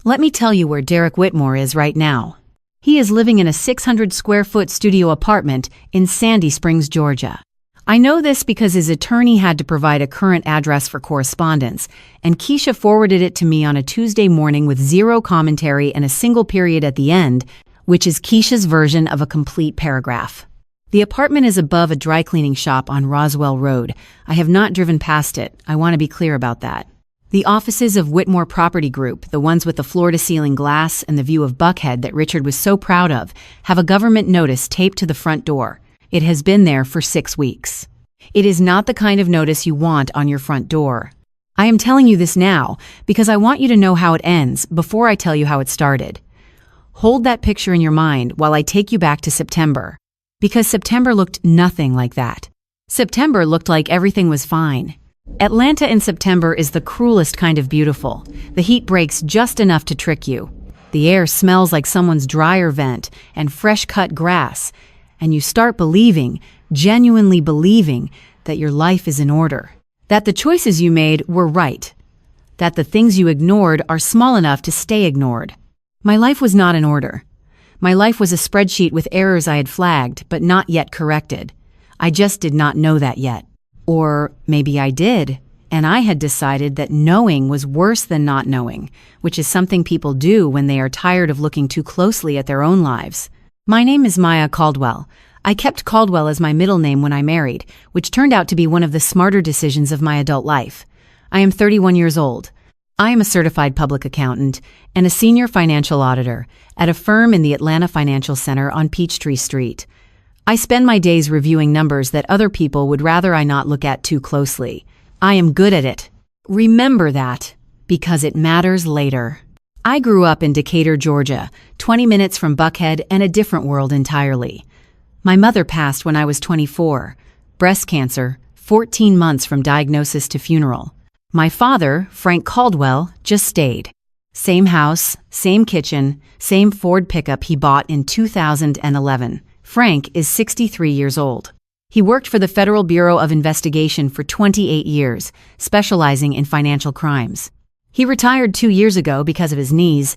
Let me tell you where Derek Whitmore is right now. He is living in a 600-square-foot studio apartment in Sandy Springs, Georgia. I know this because his attorney had to provide a current address for correspondence, and Keisha forwarded it to me on a Tuesday morning with zero commentary and a single period at the end, which is Keisha's version of a complete paragraph. The apartment is above a dry cleaning shop on Roswell Road. I have not driven past it. I want to be clear about that. The offices of Whitmore Property Group, the ones with the floor-to-ceiling glass and the view of Buckhead that Richard was so proud of, have a government notice taped to the front door. It has been there for 6 weeks. It is not the kind of notice you want on your front door. I am telling you this now because I want you to know how it ends before I tell you how it started. Hold that picture in your mind while I take you back to September. Because September looked nothing like that. September looked like everything was fine. Atlanta in September is the cruelest kind of beautiful. The heat breaks just enough to trick you. The air smells like someone's dryer vent and fresh-cut grass, and you start believing, genuinely believing, that your life is in order. That the choices you made were right. That the things you ignored are small enough to stay ignored. My life was not in order. My life was a spreadsheet with errors I had flagged, but not yet corrected. I just did not know that yet. Or maybe I did, and I had decided that knowing was worse than not knowing, which is something people do when they are tired of looking too closely at their own lives. My name is Maya Caldwell. I kept Caldwell as my middle name when I married, which turned out to be one of the smarter decisions of my adult life. I am 31 years old. I am a certified public accountant and a senior financial auditor at a firm in the Atlanta Financial Center on Peachtree Street. I spend my days reviewing numbers that other people would rather I not look at too closely. I am good at it. Remember that, because it matters later. I grew up in Decatur, Georgia, 20 minutes from Buckhead and a different world entirely. My mother passed when I was 24. Breast cancer, 14 months from diagnosis to funeral. My father, Frank Caldwell, just stayed. Same house, same kitchen, same Ford pickup he bought in 2011. Frank is 63 years old. He worked for the Federal Bureau of Investigation for 28 years, specializing in financial crimes. He retired 2 years ago because of his knees,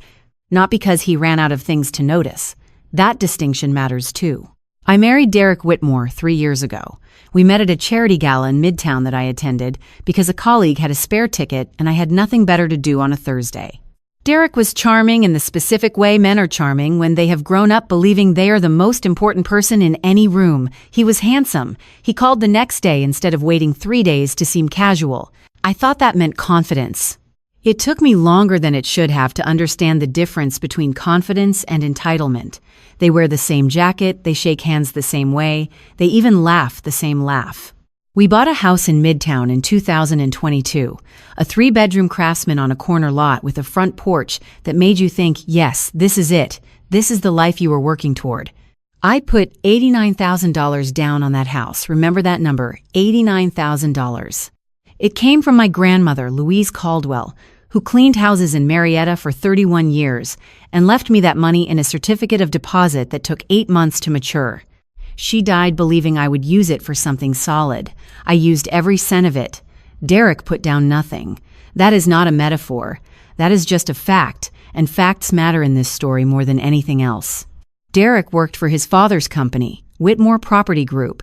not because he ran out of things to notice. That distinction matters too. I married Derek Whitmore 3 years ago. We met at a charity gala in Midtown that I attended because a colleague had a spare ticket and I had nothing better to do on a Thursday. Derek was charming in the specific way men are charming when they have grown up believing they are the most important person in any room. He was handsome. He called the next day instead of waiting 3 days to seem casual. I thought that meant confidence. It took me longer than it should have to understand the difference between confidence and entitlement. They wear the same jacket, they shake hands the same way, they even laugh the same laugh. We bought a house in Midtown in 2022, a 3-bedroom Craftsman on a corner lot with a front porch that made you think, yes, this is it. This is the life you were working toward. I put $89,000 down on that house. Remember that number, $89,000. It came from my grandmother, Louise Caldwell, who cleaned houses in Marietta for 31 years and left me that money in a certificate of deposit that took 8 months to mature. She died believing I would use it for something solid. I used every cent of it. Derek put down nothing. That is not a metaphor. That is just a fact, and facts matter in this story more than anything else. Derek worked for his father's company, Whitmore Property Group.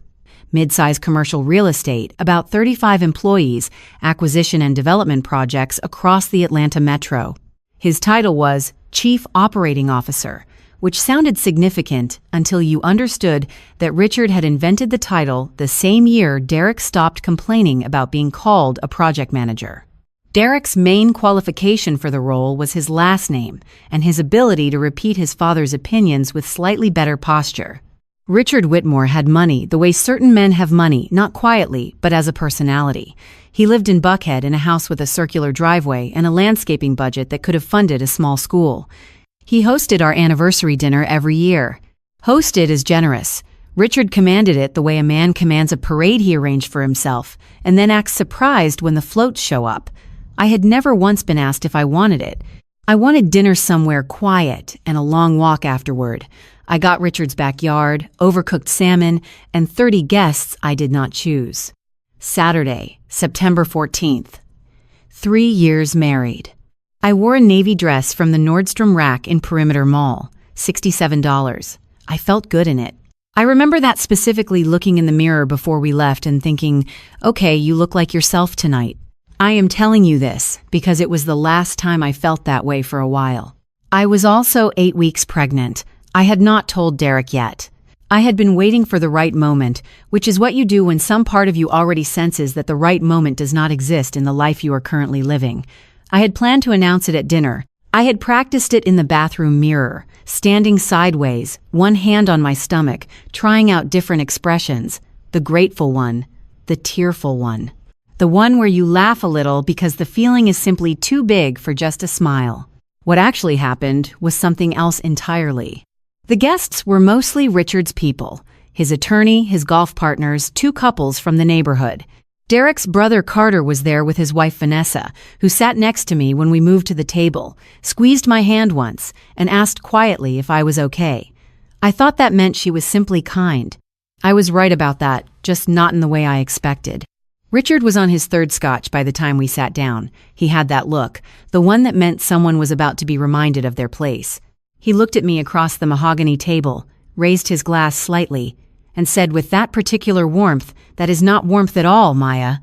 Mid-size commercial real estate, about 35 employees, acquisition and development projects across the Atlanta metro. His title was Chief Operating Officer, which sounded significant until you understood that Richard had invented the title the same year Derek stopped complaining about being called a project manager. Derek's main qualification for the role was his last name and his ability to repeat his father's opinions with slightly better posture. Richard Whitmore had money the way certain men have money, not quietly, but as a personality. He lived in Buckhead in a house with a circular driveway and a landscaping budget that could have funded a small school. He hosted our anniversary dinner every year. Hosted is generous. Richard commanded it the way a man commands a parade he arranged for himself, and then acts surprised when the floats show up. I had never once been asked if I wanted it. I wanted dinner somewhere quiet and a long walk afterward. I got Richard's backyard, overcooked salmon, and 30 guests I did not choose. Saturday, September 14th. 3 years married. I wore a navy dress from the Nordstrom rack in Perimeter Mall, $67. I felt good in it. I remember that specifically, looking in the mirror before we left and thinking, okay, you look like yourself tonight. I am telling you this because it was the last time I felt that way for a while. I was also 8 weeks pregnant. I had not told Derek yet. I had been waiting for the right moment, which is what you do when some part of you already senses that the right moment does not exist in the life you are currently living. I had planned to announce it at dinner. I had practiced it in the bathroom mirror, standing sideways, one hand on my stomach, trying out different expressions. The grateful one, the tearful one. The one where you laugh a little because the feeling is simply too big for just a smile. What actually happened was something else entirely. The guests were mostly Richard's people, his attorney, his golf partners, 2 couples from the neighborhood. Derek's brother Carter was there with his wife Vanessa, who sat next to me when we moved to the table, squeezed my hand once, and asked quietly if I was okay. I thought that meant she was simply kind. I was right about that, just not in the way I expected. Richard was on his 3rd scotch by the time we sat down. He had that look, the one that meant someone was about to be reminded of their place. He looked at me across the mahogany table, raised his glass slightly, and said with that particular warmth, "That is not warmth at all, Maya.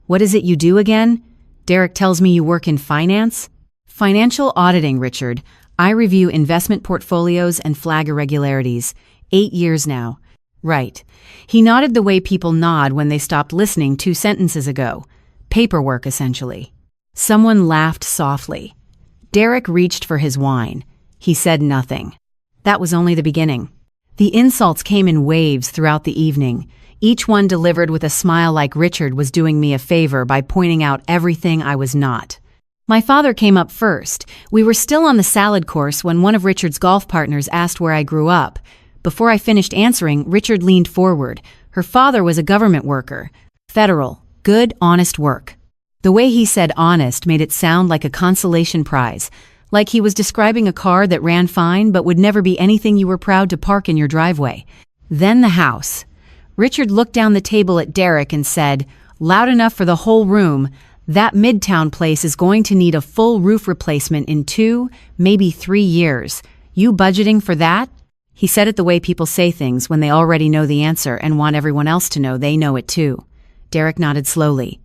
What is it you do again? Derek tells me you work in finance?" "Financial auditing, Richard. I review investment portfolios and flag irregularities. 8 years now." "Right." He nodded the way people nod when they stopped listening 2 sentences ago. Paperwork, essentially. Someone laughed softly. Derek reached for his wine. He said nothing. That was only the beginning. The insults came in waves throughout the evening, each one delivered with a smile, like Richard was doing me a favor by pointing out everything I was not. My father came up first. We were still on the salad course when one of Richard's golf partners asked where I grew up. Before I finished answering, Richard leaned forward. Her father was a government worker. Federal. Good, honest work. The way he said honest made it sound like a consolation prize, like he was describing a car that ran fine but would never be anything you were proud to park in your driveway. Then the house. Richard looked down the table at Derek and said, loud enough for the whole room, "That Midtown place is going to need a full roof replacement in 2, maybe 3 years. You budgeting for that?" He said it the way people say things when they already know the answer and want everyone else to know they know it too. Derek nodded slowly.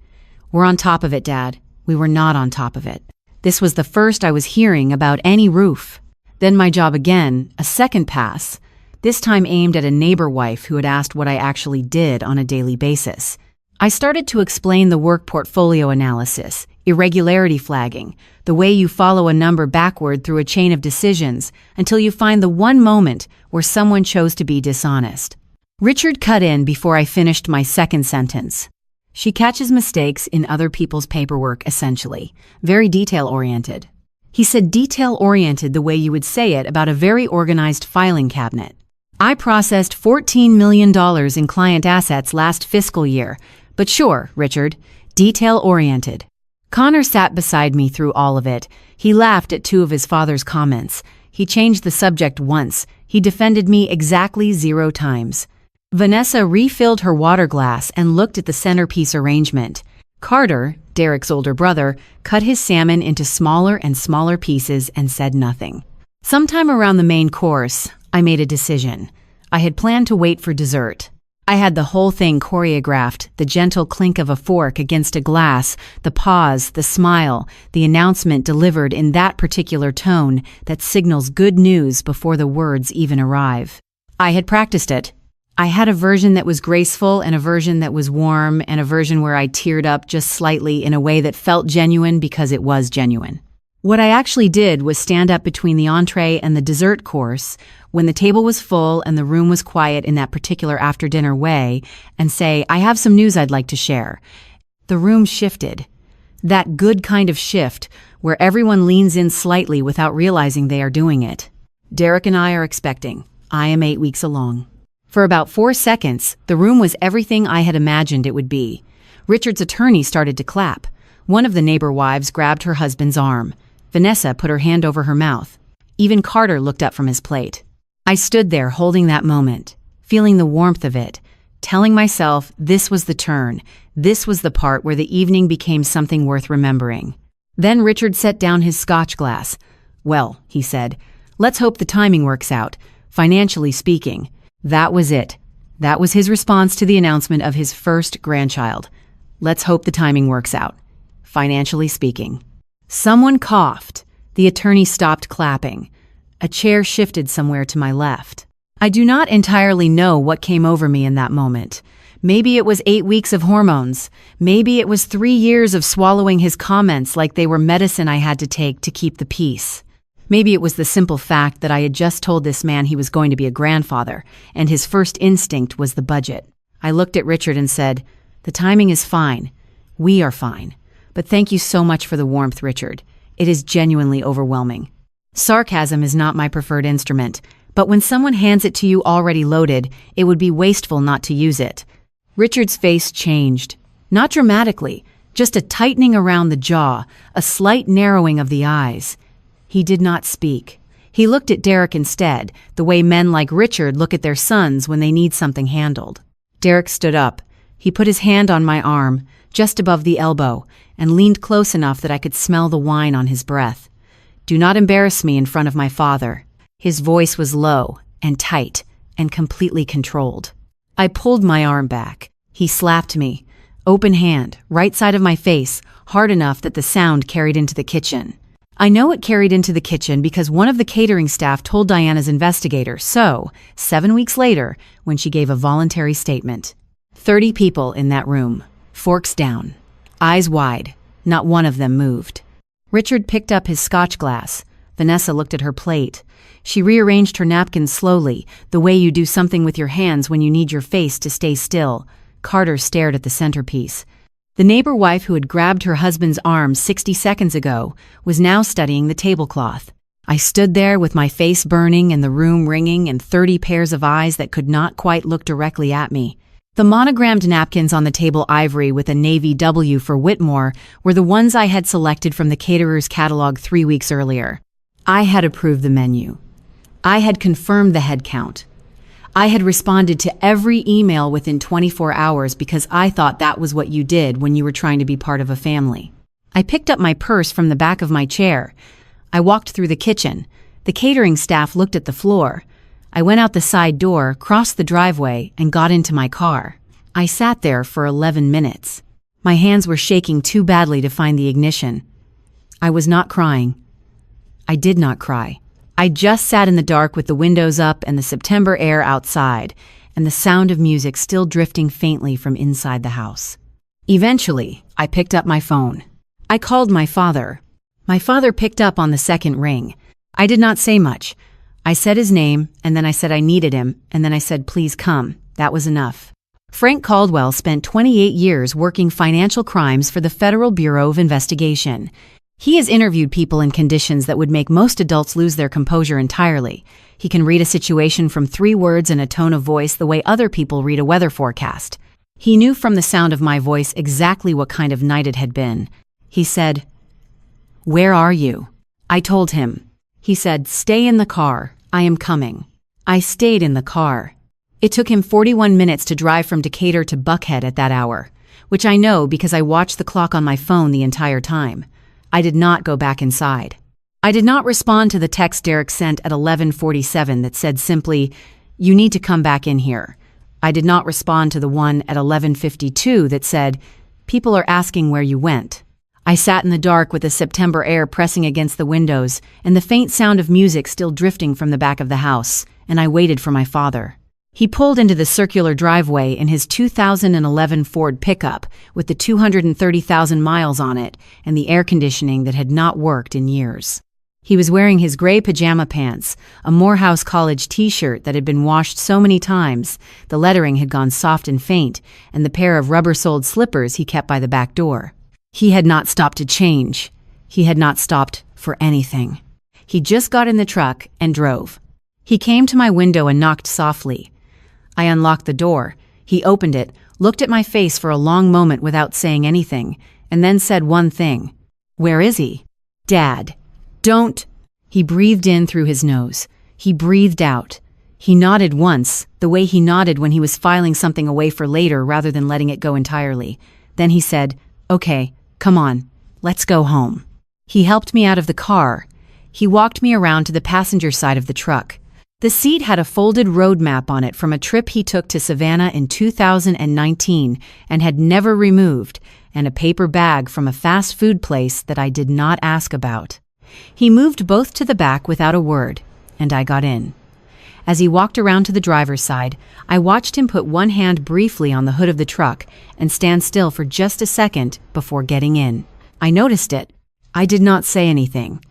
"We're on top of it, Dad." We were not on top of it. This was the first I was hearing about any roof. Then my job again, a second pass, this time aimed at a neighbor wife who had asked what I actually did on a daily basis. I started to explain the work portfolio analysis, irregularity flagging, the way you follow a number backward through a chain of decisions until you find the one moment where someone chose to be dishonest. Richard cut in before I finished my second sentence. "She catches mistakes in other people's paperwork, essentially. Very detail-oriented." He said detail-oriented the way you would say it about a very organized filing cabinet. "I processed $14 million in client assets last fiscal year. But sure, Richard, detail-oriented." Connor sat beside me through all of it. He laughed at 2 of his father's comments. He changed the subject once. He defended me exactly 0 times. Vanessa refilled her water glass and looked at the centerpiece arrangement. Carter, Derek's older brother, cut his salmon into smaller and smaller pieces and said nothing. Sometime around the main course, I made a decision. I had planned to wait for dessert. I had the whole thing choreographed, the gentle clink of a fork against a glass, the pause, the smile, the announcement delivered in that particular tone that signals good news before the words even arrive. I had practiced it. I had a version that was graceful and a version that was warm and a version where I teared up just slightly in a way that felt genuine because it was genuine. What I actually did was stand up between the entree and the dessert course when the table was full and the room was quiet in that particular after-dinner way and say, "I have some news I'd like to share." The room shifted. That good kind of shift where everyone leans in slightly without realizing they are doing it. Derek and I are expecting. I am 8 weeks along. For about 4 seconds, the room was everything I had imagined it would be. Richard's attorney started to clap. One of the neighbor wives grabbed her husband's arm. Vanessa put her hand over her mouth. Even Carter looked up from his plate. I stood there holding that moment, feeling the warmth of it, telling myself this was the turn, this was the part where the evening became something worth remembering. Then Richard set down his scotch glass. "Well," he said, "let's hope the timing works out, financially speaking." That was it. That was his response to the announcement of his first grandchild. "Let's hope the timing works out, financially speaking." Someone coughed. The attorney stopped clapping. A chair shifted somewhere to my left. I do not entirely know what came over me in that moment. Maybe it was 8 weeks of hormones. Maybe it was 3 years of swallowing his comments like they were medicine I had to take to keep the peace. Maybe it was the simple fact that I had just told this man he was going to be a grandfather, and his first instinct was the budget. I looked at Richard and said, "The timing is fine. We are fine. But thank you so much for the warmth, Richard. It is genuinely overwhelming." Sarcasm is not my preferred instrument, but when someone hands it to you already loaded, it would be wasteful not to use it. Richard's face changed. Not dramatically, just a tightening around the jaw, a slight narrowing of the eyes. He did not speak. He looked at Derek instead, the way men like Richard look at their sons when they need something handled. Derek stood up. He put his hand on my arm, just above the elbow, and leaned close enough that I could smell the wine on his breath. "Do not embarrass me in front of my father." His voice was low and tight and completely controlled. I pulled my arm back. He slapped me, open hand, right side of my face, hard enough that the sound carried into the kitchen. I know it carried into the kitchen because one of the catering staff told Diana's investigator so, 7 weeks later, when she gave a voluntary statement. 30 people in that room, forks down, eyes wide, not one of them moved. Richard picked up his scotch glass. Vanessa looked at her plate. She rearranged her napkins slowly, the way you do something with your hands when you need your face to stay still. Carter stared at the centerpiece. The neighbor wife who had grabbed her husband's arm 60 seconds ago was now studying the tablecloth. I stood there with my face burning and the room ringing and 30 pairs of eyes that could not quite look directly at me. The monogrammed napkins on the table ivory with a navy W for Whitmore were the ones I had selected from the caterer's catalog 3 weeks earlier. I had approved the menu. I had confirmed the head count. I had responded to every email within 24 hours because I thought that was what you did when you were trying to be part of a family. I picked up my purse from the back of my chair. I walked through the kitchen. The catering staff looked at the floor. I went out the side door, crossed the driveway, and got into my car. I sat there for 11 minutes. My hands were shaking too badly to find the ignition. I was not crying. I did not cry. I just sat in the dark with the windows up and the September air outside, and the sound of music still drifting faintly from inside the house. Eventually, I picked up my phone. I called my father. My father picked up on the second ring. I did not say much. I said his name, and then I said I needed him, and then I said, "Please come." That was enough. Frank Caldwell spent 28 years working financial crimes for the Federal Bureau of Investigation. He has interviewed people in conditions that would make most adults lose their composure entirely. He can read a situation from 3 words and a tone of voice the way other people read a weather forecast. He knew from the sound of my voice exactly what kind of night it had been. He said, "Where are you?" I told him. He said, "Stay in the car. I am coming." I stayed in the car. It took him 41 minutes to drive from Decatur to Buckhead at that hour, which I know because I watched the clock on my phone the entire time. I did not go back inside. I did not respond to the text Derek sent at 11:47 that said simply, "You need to come back in here." I did not respond to the one at 11:52 that said, "People are asking where you went." I sat in the dark with the September air pressing against the windows and the faint sound of music still drifting from the back of the house, and I waited for my father. He pulled into the circular driveway in his 2011 Ford pickup with the 230,000 miles on it and the air conditioning that had not worked in years. He was wearing his gray pajama pants, a Morehouse College t-shirt that had been washed so many times, the lettering had gone soft and faint, and the pair of rubber-soled slippers he kept by the back door. He had not stopped to change. He had not stopped for anything. He just got in the truck and drove. He came to my window and knocked softly. I unlocked the door. He opened it, looked at my face for a long moment without saying anything, and then said one thing. "Where is he?" "Dad, don't." He breathed in through his nose. He breathed out. He nodded once, the way he nodded when he was filing something away for later rather than letting it go entirely. Then he said, "Okay, come on, let's go home." He helped me out of the car. He walked me around to the passenger side of the truck. The seat had a folded road map on it from a trip he took to Savannah in 2019 and had never removed, and a paper bag from a fast food place that I did not ask about. He moved both to the back without a word, and I got in. As he walked around to the driver's side, I watched him put one hand briefly on the hood of the truck and stand still for just a second before getting in. I noticed it. I did not say anything.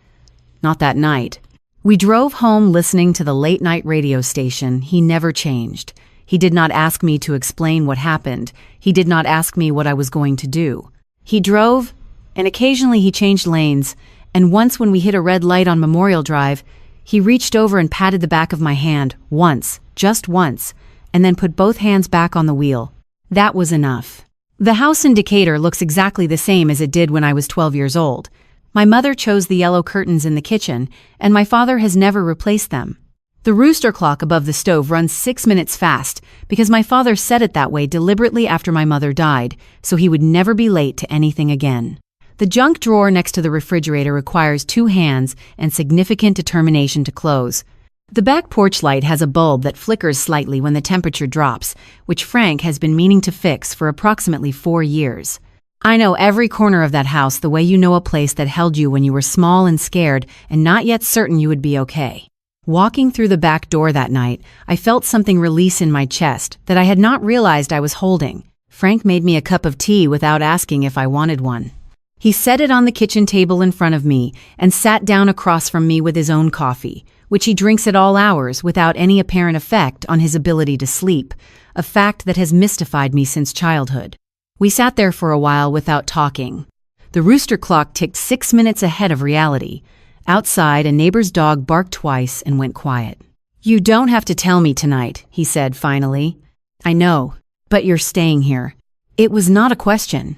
Not that night. We drove home listening to the late-night radio station. He never changed. He did not ask me to explain what happened. He did not ask me what I was going to do. He drove, and occasionally he changed lanes, and once when we hit a red light on Memorial Drive, he reached over and patted the back of my hand, once, just once, and then put both hands back on the wheel. That was enough. The house in Decatur looks exactly the same as it did when I was 12 years old. My mother chose the yellow curtains in the kitchen, and my father has never replaced them. The rooster clock above the stove runs 6 minutes fast because my father set it that way deliberately after my mother died, so he would never be late to anything again. The junk drawer next to the refrigerator requires 2 hands and significant determination to close. The back porch light has a bulb that flickers slightly when the temperature drops, which Frank has been meaning to fix for approximately 4 years. I know every corner of that house the way you know a place that held you when you were small and scared and not yet certain you would be okay. Walking through the back door that night, I felt something release in my chest that I had not realized I was holding. Frank made me a cup of tea without asking if I wanted one. He set it on the kitchen table in front of me and sat down across from me with his own coffee, which he drinks at all hours without any apparent effect on his ability to sleep, a fact that has mystified me since childhood. We sat there for a while without talking. The rooster clock ticked 6 minutes ahead of reality. Outside, a neighbor's dog barked twice and went quiet. "You don't have to tell me tonight," he said finally. "I know, but you're staying here." It was not a question.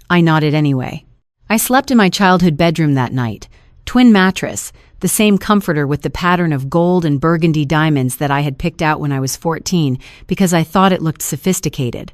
I nodded anyway. I slept in my childhood bedroom that night. Twin mattress, the same comforter with the pattern of gold and burgundy diamonds that I had picked out when I was 14 because I thought it looked sophisticated.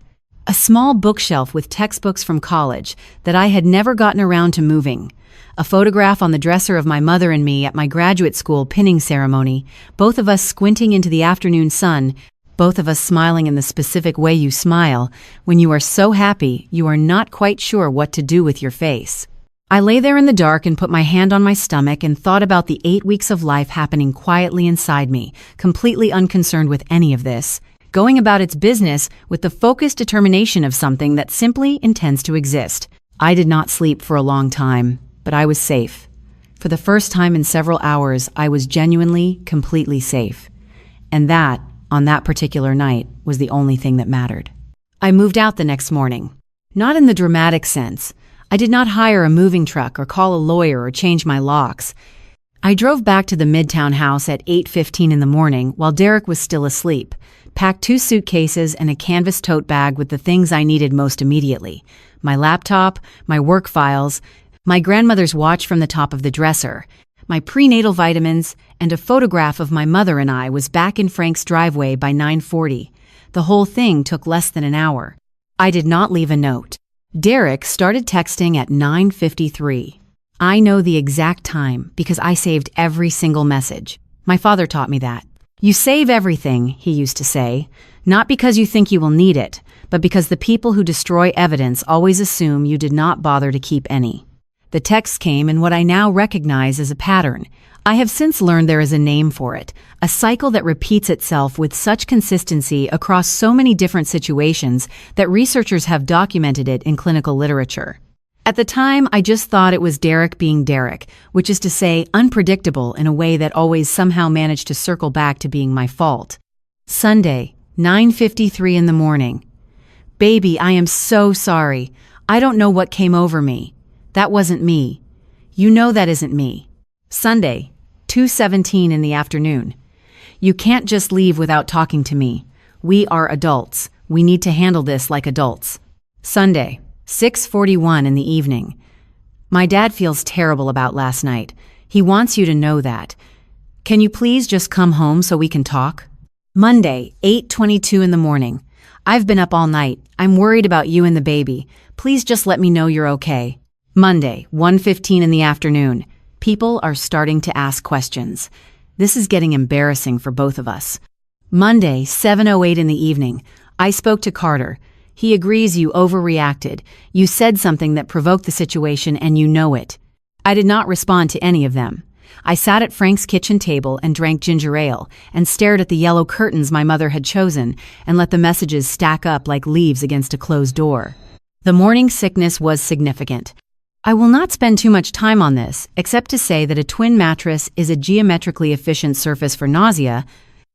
A small bookshelf with textbooks from college that I had never gotten around to moving. A photograph on the dresser of my mother and me at my graduate school pinning ceremony, both of us squinting into the afternoon sun, both of us smiling in the specific way you smile when you are so happy you are not quite sure what to do with your face. I lay there in the dark and put my hand on my stomach and thought about the 8 weeks of life happening quietly inside me, completely unconcerned with any of this, going about its business with the focused determination of something that simply intends to exist. I did not sleep for a long time, but I was safe. For the first time in several hours, I was genuinely, completely safe. And that, on that particular night, was the only thing that mattered. I moved out the next morning. Not in the dramatic sense. I did not hire a moving truck or call a lawyer or change my locks. I drove back to the Midtown house at 8:15 in the morning while Derek was still asleep, packed 2 suitcases and a canvas tote bag with the things I needed most immediately: my laptop, my work files, my grandmother's watch from the top of the dresser, my prenatal vitamins, and a photograph of my mother and I was back in Frank's driveway by 9:40. The whole thing took less than an hour. I did not leave a note. Derek started texting at 9:53. I know the exact time because I saved every single message. My father taught me that. You save everything, he used to say, not because you think you will need it, but because the people who destroy evidence always assume you did not bother to keep any. The text came in what I now recognize as a pattern. I have since learned there is a name for it, a cycle that repeats itself with such consistency across so many different situations that researchers have documented it in clinical literature. At the time, I just thought it was Derek being Derek, which is to say unpredictable in a way that always somehow managed to circle back to being my fault. Sunday, 9:53 in the morning. Baby, I am so sorry. I don't know what came over me. That wasn't me. You know that isn't me. Sunday, 2:17 in the afternoon. You can't just leave without talking to me. We are adults. We need to handle this like adults. Sunday, 6:41 in the evening. My dad feels terrible about last night. He wants you to know that. Can you please just come home so we can talk? Monday, 8:22 in the morning. I've been up all night. I'm worried about you and the baby. Please just let me know you're okay. Monday, 1:15 in the afternoon. People are starting to ask questions. This is getting embarrassing for both of us. Monday, 7:08 in the evening. I spoke to Carter. He agrees you overreacted. You said something that provoked the situation and you know it. I did not respond to any of them. I sat at Frank's kitchen table and drank ginger ale and stared at the yellow curtains my mother had chosen and let the messages stack up like leaves against a closed door. The morning sickness was significant. I will not spend too much time on this, except to say that a twin mattress is a geometrically efficient surface for nausea,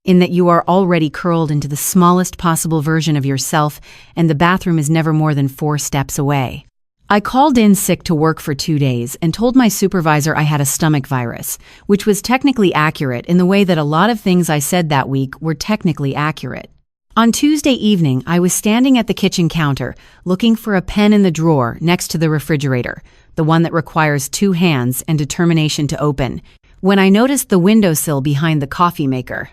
in that you are already curled into the smallest possible version of yourself and the bathroom is never more than 4 steps away. I called in sick to work for 2 days and told my supervisor I had a stomach virus, which was technically accurate in the way that a lot of things I said that week were technically accurate. On Tuesday evening, I was standing at the kitchen counter, looking for a pen in the drawer next to the refrigerator, the one that requires 2 hands and determination to open, when I noticed the windowsill behind the coffee maker.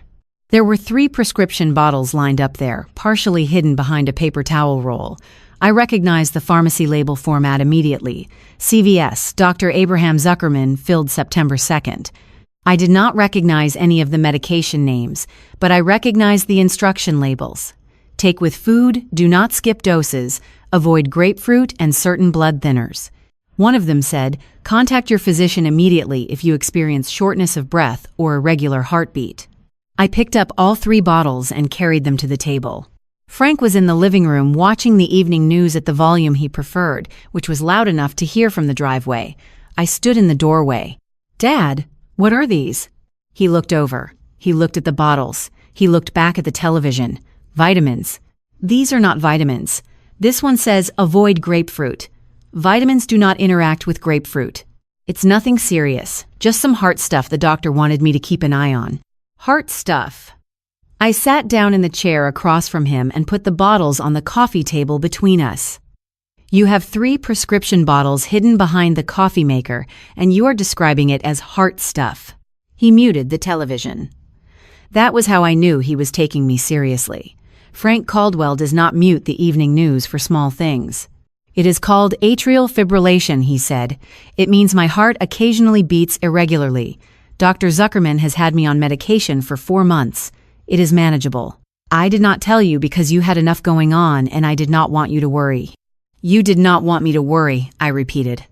There were 3 prescription bottles lined up there, partially hidden behind a paper towel roll. I recognized the pharmacy label format immediately. CVS, Dr. Abraham Zuckerman, filled September 2nd. I did not recognize any of the medication names, but I recognized the instruction labels. Take with food, do not skip doses, avoid grapefruit and certain blood thinners. One of them said, contact your physician immediately if you experience shortness of breath or irregular heartbeat. I picked up all 3 bottles and carried them to the table. Frank was in the living room watching the evening news at the volume he preferred, which was loud enough to hear from the driveway. I stood in the doorway. "Dad, what are these?" He looked over. He looked at the bottles. He looked back at the television. Vitamins. "These are not vitamins. This one says avoid grapefruit. Vitamins do not interact with grapefruit. It's nothing serious, just some heart stuff the doctor wanted me to keep an eye on." Heart stuff. I sat down in the chair across from him and put the bottles on the coffee table between us. "You have 3 prescription bottles hidden behind the coffee maker, and you are describing it as heart stuff." He muted the television. That was how I knew he was taking me seriously. Frank Caldwell does not mute the evening news for small things. "It is called atrial fibrillation," he said. "It means my heart occasionally beats irregularly. Dr. Zuckerman has had me on medication for 4 months. It is manageable. I did not tell you because you had enough going on and I did not want you to worry." "You did not want me to worry," I repeated.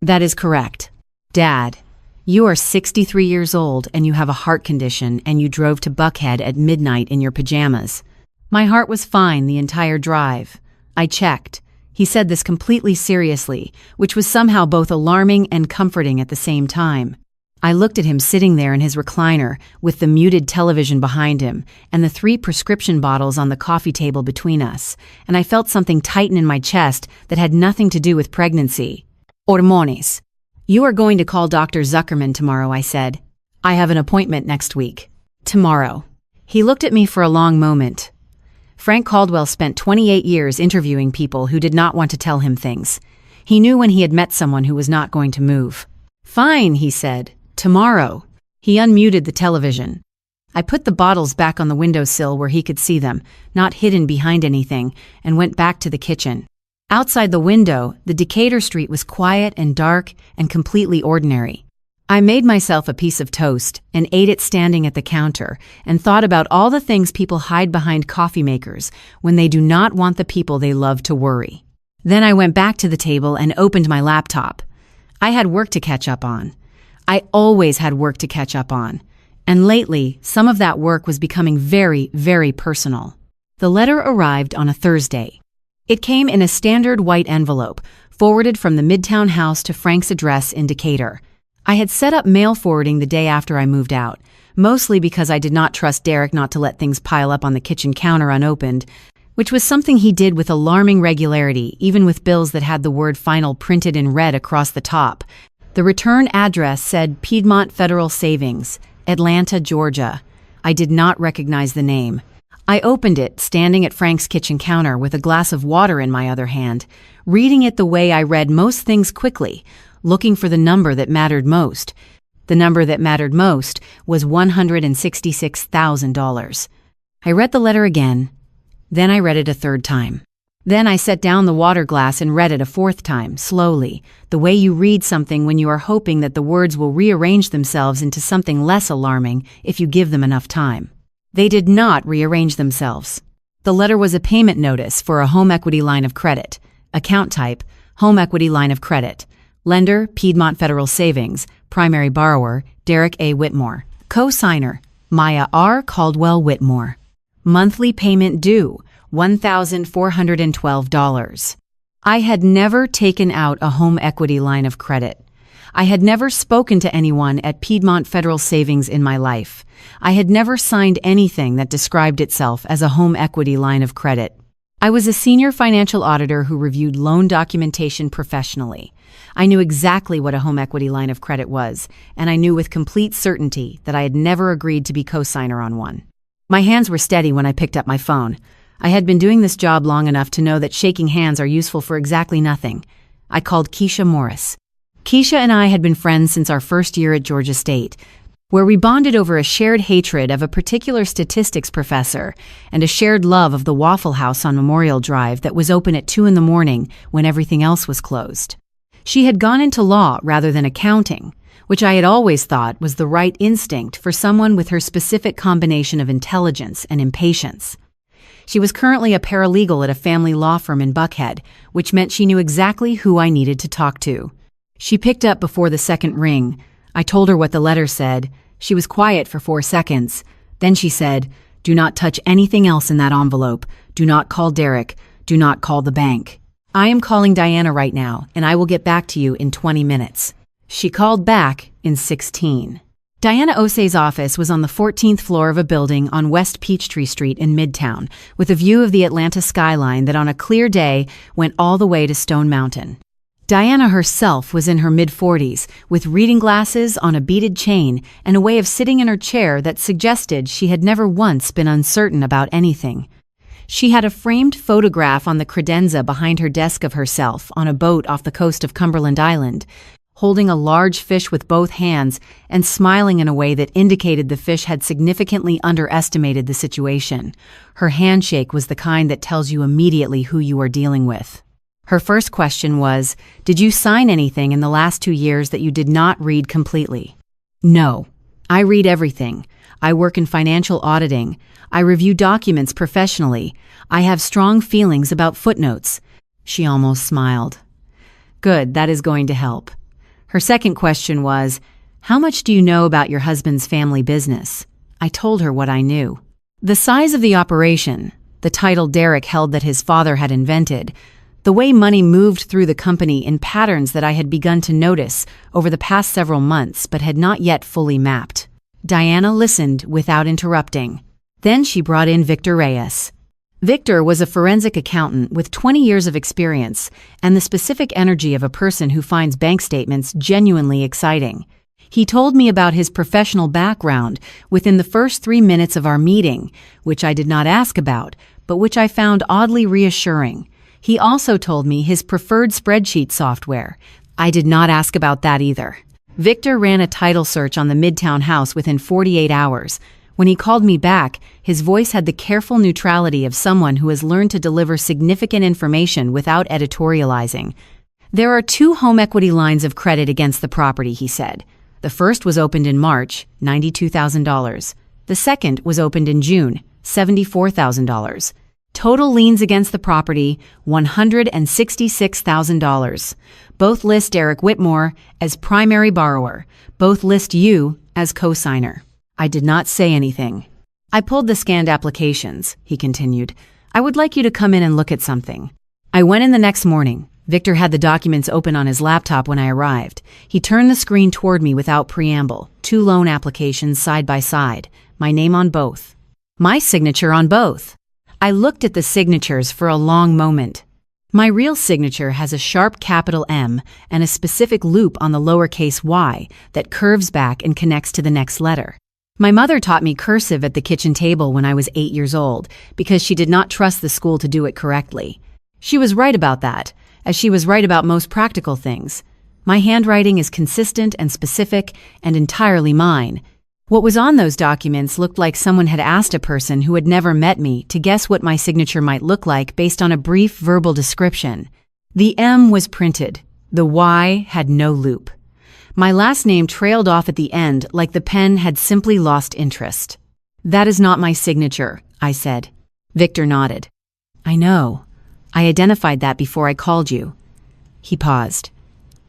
"That is correct. Dad, you are 63 years old and you have a heart condition and you drove to Buckhead at midnight in your pajamas." My heart was fine the entire drive. I checked. He said this completely seriously, which was somehow both alarming and comforting at the same time. I looked at him sitting there in his recliner with the muted television behind him and the 3 prescription bottles on the coffee table between us, and I felt something tighten in my chest that had nothing to do with pregnancy. "Hormones. You are going to call Dr. Zuckerman tomorrow," I said. "I have an appointment next week." "Tomorrow." He looked at me for a long moment. Frank Caldwell spent 28 years interviewing people who did not want to tell him things. He knew when he had met someone who was not going to move. "Fine," he said. "Tomorrow." He unmuted the television. I put the bottles back on the windowsill where he could see them, not hidden behind anything, and went back to the kitchen. Outside the window, the Decatur street was quiet and dark and completely ordinary. I made myself a piece of toast and ate it standing at the counter and thought about all the things people hide behind coffee makers when they do not want the people they love to worry. Then I went back to the table and opened my laptop. I had work to catch up on. I always had work to catch up on. And lately, some of that work was becoming very, very personal. The letter arrived on a Thursday. It came in a standard white envelope, forwarded from the Midtown house to Frank's address in Decatur. I had set up mail forwarding the day after I moved out, mostly because I did not trust Derek not to let things pile up on the kitchen counter unopened, which was something he did with alarming regularity, even with bills that had the word final printed in red across the top. The return address said Piedmont Federal Savings, Atlanta, Georgia. I did not recognize the name. I opened it, standing at Frank's kitchen counter with a glass of water in my other hand, reading it the way I read most things quickly, looking for the number that mattered most. The number that mattered most was $166,000. I read the letter again, then I read it a 3rd time. Then I set down the water glass and read it a fourth time, slowly, the way you read something when you are hoping that the words will rearrange themselves into something less alarming if you give them enough time. They did not rearrange themselves. The letter was a payment notice for a home equity line of credit. Account type, home equity line of credit. Lender, Piedmont Federal Savings. Primary borrower, Derek A. Whitmore. Co-signer, Maya R. Caldwell Whitmore. Monthly payment due, $1,412. I had never taken out a home equity line of credit. I had never spoken to anyone at Piedmont Federal Savings in my life. I had never signed anything that described itself as a home equity line of credit. I was a senior financial auditor who reviewed loan documentation professionally. I knew exactly what a home equity line of credit was, and I knew with complete certainty that I had never agreed to be co-signer on one. My hands were steady when I picked up my phone. I had been doing this job long enough to know that shaking hands are useful for exactly nothing. I called Keisha Morris. Keisha and I had been friends since our first year at Georgia State, where we bonded over a shared hatred of a particular statistics professor and a shared love of the Waffle House on Memorial Drive that was open at 2 a.m. when everything else was closed. She had gone into law rather than accounting, which I had always thought was the right instinct for someone with her specific combination of intelligence and impatience. She was currently a paralegal at a family law firm in Buckhead, which meant she knew exactly who I needed to talk to. She picked up before the second ring. I told her what the letter said. She was quiet for 4 seconds. Then she said, "Do not touch anything else in that envelope. Do not call Derek. Do not call the bank. I am calling Diana right now, and I will get back to you in 20 minutes. She called back in 16. Diana Osei's office was on the 14th floor of a building on West Peachtree Street in Midtown, with a view of the Atlanta skyline that on a clear day went all the way to Stone Mountain. Diana herself was in her mid-40s, with reading glasses on a beaded chain and a way of sitting in her chair that suggested she had never once been uncertain about anything. She had a framed photograph on the credenza behind her desk of herself on a boat off the coast of Cumberland Island, holding a large fish with both hands and smiling in a way that indicated the fish had significantly underestimated the situation. Her handshake was the kind that tells you immediately who you are dealing with. Her first question was, "Did you sign anything in the last 2 years that you did not read completely?" "No. I read everything. I work in financial auditing. I review documents professionally. I have strong feelings about footnotes." She almost smiled. "Good, that is going to help." Her second question was, "How much do you know about your husband's family business?" I told her what I knew. The size of the operation, the title Derek held that his father had invented, the way money moved through the company in patterns that I had begun to notice over the past several months but had not yet fully mapped. Diana listened without interrupting. Then she brought in Victor Reyes. Victor was a forensic accountant with 20 years of experience and the specific energy of a person who finds bank statements genuinely exciting. He told me about his professional background within the first 3 minutes of our meeting, which I did not ask about, but which I found oddly reassuring. He also told me his preferred spreadsheet software. I did not ask about that either. Victor ran a title search on the Midtown house within 48 hours. When he called me back, his voice had the careful neutrality of someone who has learned to deliver significant information without editorializing. "There are 2 home equity lines of credit against the property," he said. "The first was opened in March, $92,000. The second was opened in June, $74,000. Total liens against the property, $166,000. Both list Derek Whitmore as primary borrower. Both list you as co-signer." I did not say anything. "I pulled the scanned applications," he continued. "I would like you to come in and look at something." I went in the next morning. Victor had the documents open on his laptop when I arrived. He turned the screen toward me without preamble. 2 loan applications side by side. My name on both. My signature on both. I looked at the signatures for a long moment. My real signature has a sharp capital M and a specific loop on the lowercase y that curves back and connects to the next letter. My mother taught me cursive at the kitchen table when I was 8 years old because she did not trust the school to do it correctly. She was right about that, as she was right about most practical things. My handwriting is consistent and specific and entirely mine. What was on those documents looked like someone had asked a person who had never met me to guess what my signature might look like based on a brief verbal description. The M was printed. The Y had no loop. My last name trailed off at the end like the pen had simply lost interest. "That is not my signature," I said. Victor nodded. "I know. I identified that before I called you." He paused.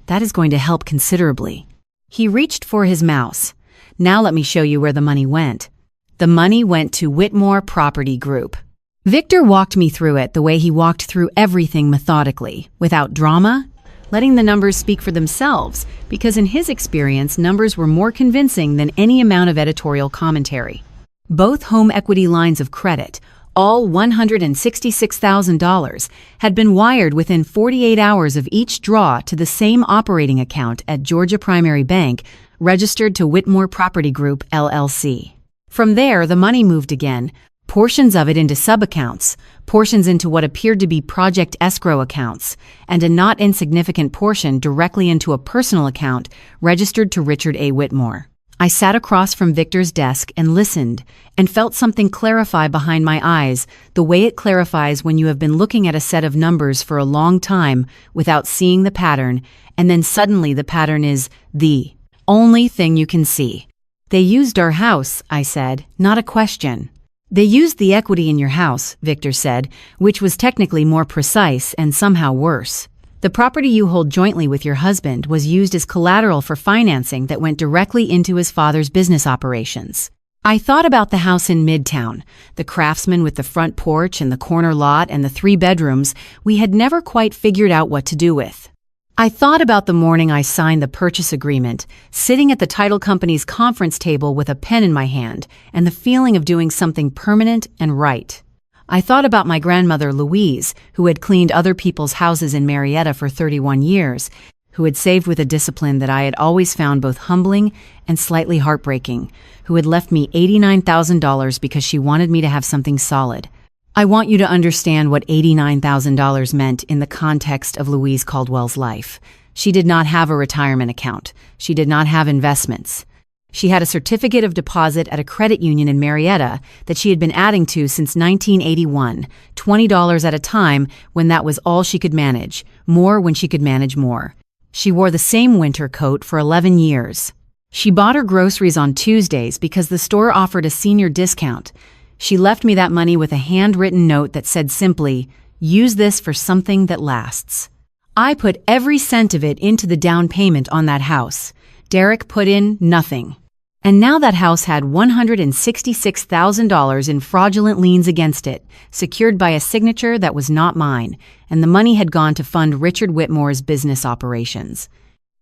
"That is going to help considerably." He reached for his mouse. "Now let me show you where the money went." The money went to Whitmore Property Group. Victor walked me through it the way he walked through everything methodically, without drama, letting the numbers speak for themselves, because in his experience, numbers were more convincing than any amount of editorial commentary. Both home equity lines of credit, all $166,000, had been wired within 48 hours of each draw to the same operating account at Georgia Primary Bank, registered to Whitmore Property Group, LLC. From there, the money moved again, portions of it into sub-accounts, portions into what appeared to be project escrow accounts, and a not insignificant portion directly into a personal account registered to Richard A. Whitmore. I sat across from Victor's desk and listened, and felt something clarify behind my eyes, the way it clarifies when you have been looking at a set of numbers for a long time without seeing the pattern, and then suddenly the pattern is the only thing you can see. "They used our house," I said, not a question. "They used the equity in your house," Victor said, which was technically more precise and somehow worse. "The property you hold jointly with your husband was used as collateral for financing that went directly into his father's business operations." I thought about the house in Midtown, the craftsman with the front porch and the corner lot and the 3 bedrooms we had never quite figured out what to do with. I thought about the morning I signed the purchase agreement, sitting at the title company's conference table with a pen in my hand, and the feeling of doing something permanent and right. I thought about my grandmother Louise, who had cleaned other people's houses in Marietta for 31 years, who had saved with a discipline that I had always found both humbling and slightly heartbreaking, who had left me $89,000 because she wanted me to have something solid. I want you to understand what $89,000 meant in the context of Louise Caldwell's life. She did not have a retirement account. She did not have investments. She had a certificate of deposit at a credit union in Marietta that she had been adding to since 1981, $20 at a time when that was all she could manage, more when she could manage more. She wore the same winter coat for 11 years. She bought her groceries on Tuesdays because the store offered a senior discount. She left me that money with a handwritten note that said simply, "Use this for something that lasts." I put every cent of it into the down payment on that house. Derek put in nothing. And now that house had $166,000 in fraudulent liens against it, secured by a signature that was not mine, and the money had gone to fund Richard Whitmore's business operations.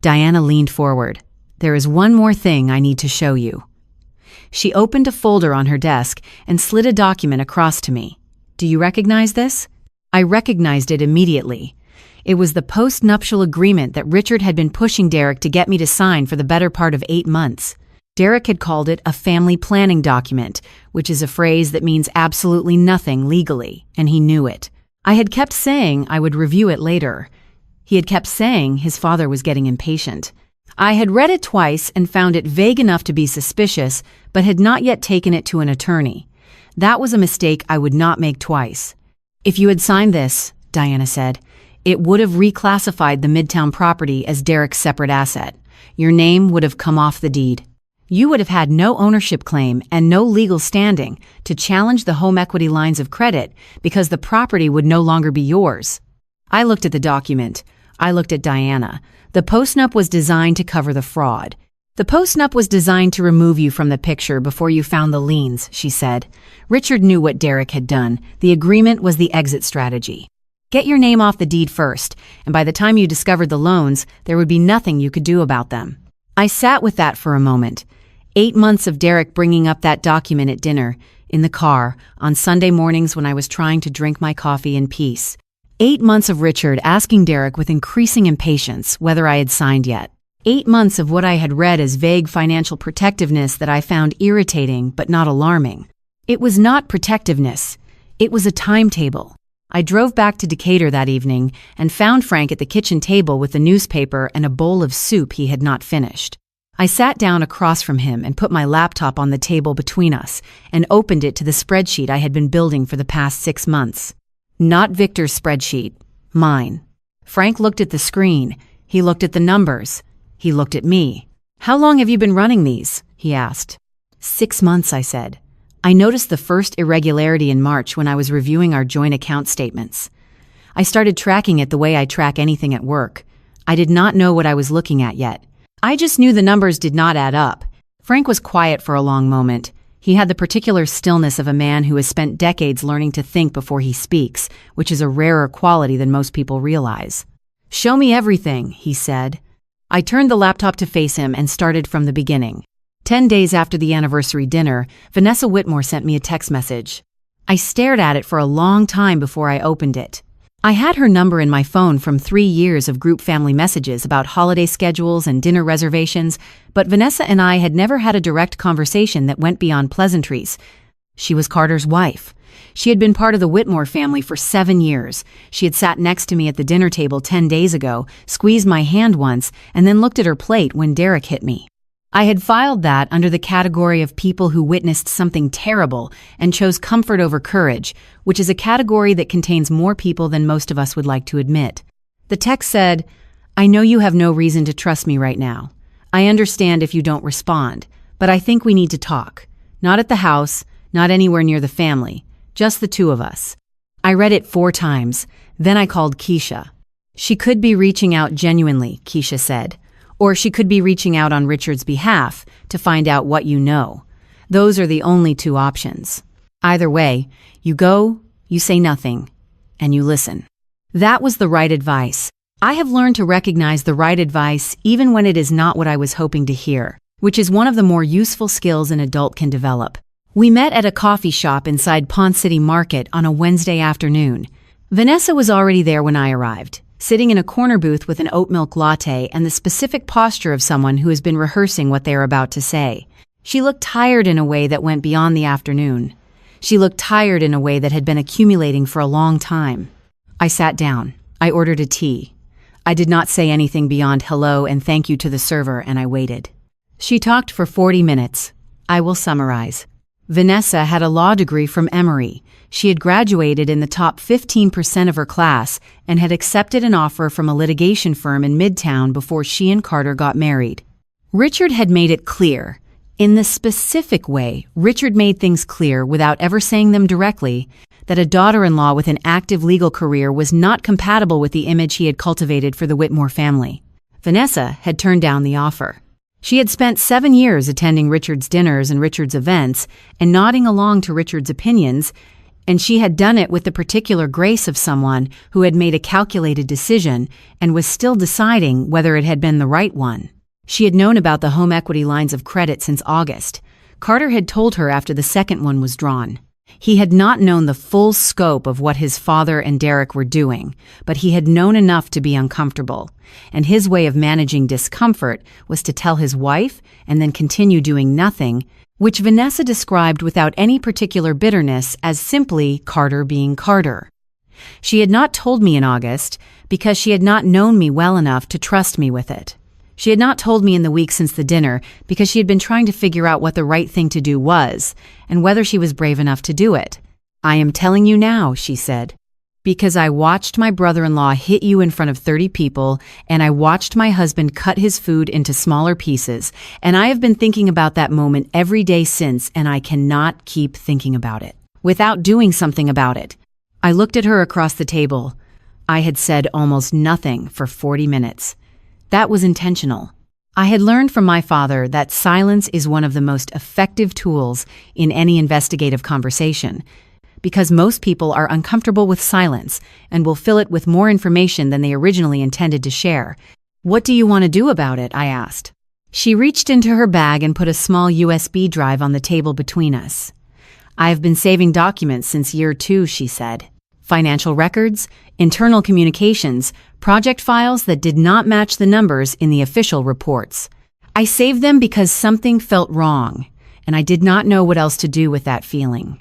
Diana leaned forward. "There is one more thing I need to show you." She opened a folder on her desk and slid a document across to me. "Do you recognize this?" I recognized it immediately. It was the post-nuptial agreement that Richard had been pushing Derek to get me to sign for the better part of 8 months. Derek had called it a family planning document, which is a phrase that means absolutely nothing legally, and he knew it. I had kept saying I would review it later. He had kept saying his father was getting impatient. I had read it twice and found it vague enough to be suspicious, but had not yet taken it to an attorney. That was a mistake I would not make twice. "If you had signed this," Diana said, "it would have reclassified the Midtown property as Derek's separate asset. Your name would have come off the deed. You would have had no ownership claim and no legal standing to challenge the home equity lines of credit because the property would no longer be yours." I looked at the document. I looked at Diana. The postnup was designed to cover the fraud. "The postnup was designed to remove you from the picture before you found the liens," she said. "Richard knew what Derek had done. The agreement was the exit strategy. Get your name off the deed first, and by the time you discovered the loans, there would be nothing you could do about them." I sat with that for a moment. 8 months of Derek bringing up that document at dinner, in the car, on Sunday mornings when I was trying to drink my coffee in peace. 8 months of Richard asking Derek with increasing impatience whether I had signed yet. 8 months of what I had read as vague financial protectiveness that I found irritating but not alarming. It was not protectiveness. It was a timetable. I drove back to Decatur that evening and found Frank at the kitchen table with the newspaper and a bowl of soup he had not finished. I sat down across from him and put my laptop on the table between us and opened it to the spreadsheet I had been building for the past 6 months. Not Victor's spreadsheet, mine. Frank looked at the screen. He looked at the numbers. He looked at me. "How long have you been running these?" he asked. 6 months, I said. I noticed the first irregularity in March when I was reviewing our joint account statements. I started tracking it the way I track anything at work. I did not know what I was looking at yet. I just knew the numbers did not add up. Frank was quiet for a long moment. He had the particular stillness of a man who has spent decades learning to think before he speaks, which is a rarer quality than most people realize. "Show me everything," he said. I turned the laptop to face him and started from the beginning. 10 days after the anniversary dinner, Vanessa Whitmore sent me a text message. I stared at it for a long time before I opened it. I had her number in my phone from 3 years of group family messages about holiday schedules and dinner reservations, but Vanessa and I had never had a direct conversation that went beyond pleasantries. She was Carter's wife. She had been part of the Whitmore family for 7 years. She had sat next to me at the dinner table 10 days ago, squeezed my hand once, and then looked at her plate when Derek hit me. I had filed that under the category of people who witnessed something terrible and chose comfort over courage, which is a category that contains more people than most of us would like to admit. The text said, "I know you have no reason to trust me right now. I understand if you don't respond, but I think we need to talk. Not at the house, not anywhere near the family, just the two of us." I read it 4 times, then I called Keisha. "She could be reaching out genuinely," Keisha said. "Or she could be reaching out on Richard's behalf to find out what you know. Those are the only 2 options. Either way, you go, you say nothing, and you listen." That was the right advice. I have learned to recognize the right advice even when it is not what I was hoping to hear, which is one of the more useful skills an adult can develop. We met at a coffee shop inside Pond City Market on a Wednesday afternoon. Vanessa was already there when I arrived, sitting in a corner booth with an oat milk latte and the specific posture of someone who has been rehearsing what they are about to say. She looked tired in a way that went beyond the afternoon. She looked tired in a way that had been accumulating for a long time. I sat down. I ordered a tea. I did not say anything beyond hello and thank you to the server, and I waited. She talked for 40 minutes. I will summarize. Vanessa had a law degree from Emory. She had graduated in the top 15% of her class and had accepted an offer from a litigation firm in Midtown before she and Carter got married. Richard had made it clear. In the specific way, Richard made things clear without ever saying them directly, that a daughter-in-law with an active legal career was not compatible with the image he had cultivated for the Whitmore family. Vanessa had turned down the offer. She had spent 7 years attending Richard's dinners and Richard's events and nodding along to Richard's opinions, and she had done it with the particular grace of someone who had made a calculated decision and was still deciding whether it had been the right one. She had known about the home equity lines of credit since August. Carter had told her after the second one was drawn. He had not known the full scope of what his father and Derek were doing, but he had known enough to be uncomfortable, and his way of managing discomfort was to tell his wife and then continue doing nothing, which Vanessa described without any particular bitterness as simply Carter being Carter. She had not told me in August because she had not known me well enough to trust me with it. She had not told me in the week since the dinner because she had been trying to figure out what the right thing to do was and whether she was brave enough to do it. "I am telling you now," she said, "because I watched my brother-in-law hit you in front of 30 people, and I watched my husband cut his food into smaller pieces, and I have been thinking about that moment every day since, and I cannot keep thinking about it without doing something about it." I looked at her across the table. I had said almost nothing for 40 minutes. That was intentional. I had learned from my father that silence is one of the most effective tools in any investigative conversation, because most people are uncomfortable with silence and will fill it with more information than they originally intended to share. "What do you want to do about it?" I asked. She reached into her bag and put a small USB drive on the table between us. "I have been saving documents since year 2, she said. Financial records, internal communications, project files that did not match the numbers in the official reports. I saved them because something felt wrong, and I did not know what else to do with that feeling.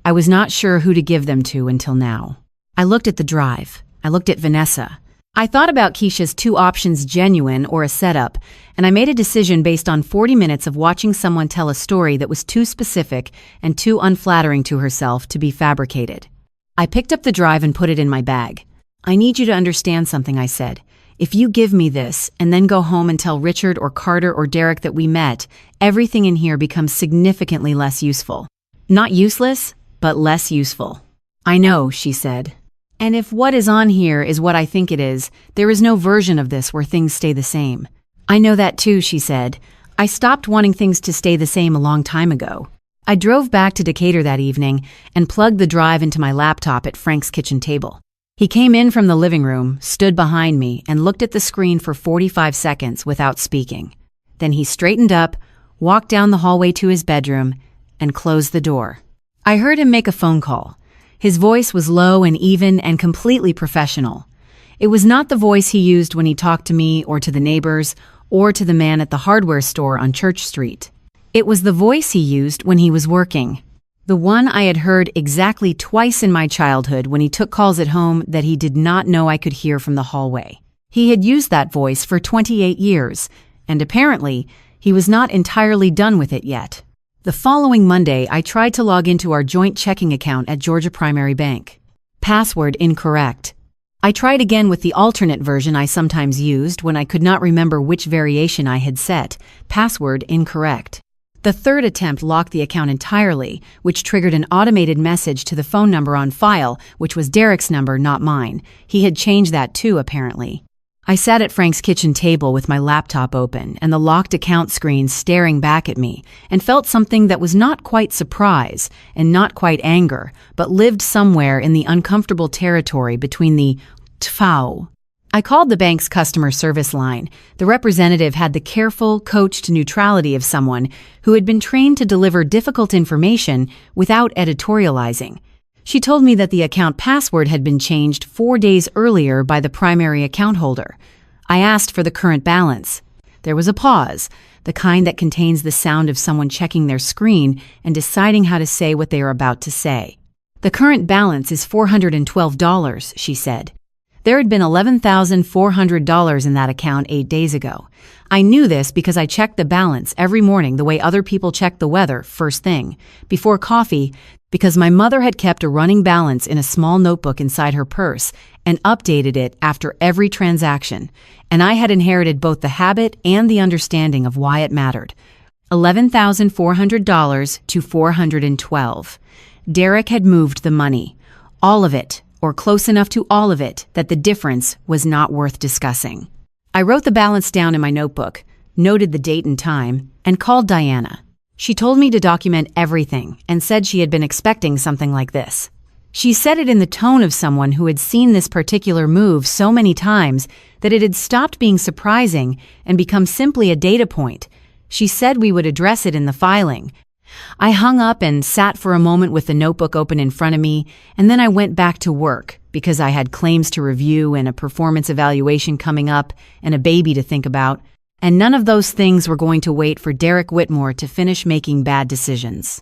I was not sure who to give them to until now." I looked at the drive. I looked at Vanessa. I thought about Keisha's two options, genuine or a setup, and I made a decision based on 40 minutes of watching someone tell a story that was too specific and too unflattering to herself to be fabricated. I picked up the drive and put it in my bag. "I need you to understand something," I said. "If you give me this and then go home and tell Richard or Carter or Derek that we met, everything in here becomes significantly less useful." Not useless, but less useful. "I know," she said. "And if what is on here is what I think it is, there is no version of this where things stay the same." "I know that too," she said. "I stopped wanting things to stay the same a long time ago." I drove back to Decatur that evening and plugged the drive into my laptop at Frank's kitchen table. He came in from the living room, stood behind me, and looked at the screen for 45 seconds without speaking. Then he straightened up, walked down the hallway to his bedroom, and closed the door. I heard him make a phone call. His voice was low and even and completely professional. It was not the voice he used when he talked to me or to the neighbors or to the man at the hardware store on Church Street. It was the voice he used when he was working. The one I had heard exactly twice in my childhood when he took calls at home that he did not know I could hear from the hallway. He had used that voice for 28 years, and apparently, he was not entirely done with it yet. The following Monday, I tried to log into our joint checking account at Georgia Primary Bank. Password incorrect. I tried again with the alternate version I sometimes used when I could not remember which variation I had set. Password incorrect. The third attempt locked the account entirely, which triggered an automated message to the phone number on file, which was Derek's number, not mine. He had changed that too, apparently. I sat at Frank's kitchen table with my laptop open and the locked account screen staring back at me, and felt something that was not quite surprise and not quite anger, but lived somewhere in the uncomfortable territory between the tfau. I called the bank's customer service line. The representative had the careful, coached neutrality of someone who had been trained to deliver difficult information without editorializing. She told me that the account password had been changed 4 days earlier by the primary account holder. I asked for the current balance. There was a pause, the kind that contains the sound of someone checking their screen and deciding how to say what they are about to say. "The current balance is $412, she said. There had been $11,400 in that account 8 days ago. I knew this because I checked the balance every morning the way other people check the weather first thing, before coffee, because my mother had kept a running balance in a small notebook inside her purse and updated it after every transaction, and I had inherited both the habit and the understanding of why it mattered. $11,400 to $412. Derek had moved the money. All of it, or close enough to all of it, that the difference was not worth discussing. I wrote the balance down in my notebook, noted the date and time, and called Diana. She told me to document everything and said she had been expecting something like this. She said it in the tone of someone who had seen this particular move so many times that it had stopped being surprising and become simply a data point. She said we would address it in the filing. I hung up and sat for a moment with the notebook open in front of me, and then I went back to work because I had claims to review and a performance evaluation coming up and a baby to think about, and none of those things were going to wait for Derek Whitmore to finish making bad decisions.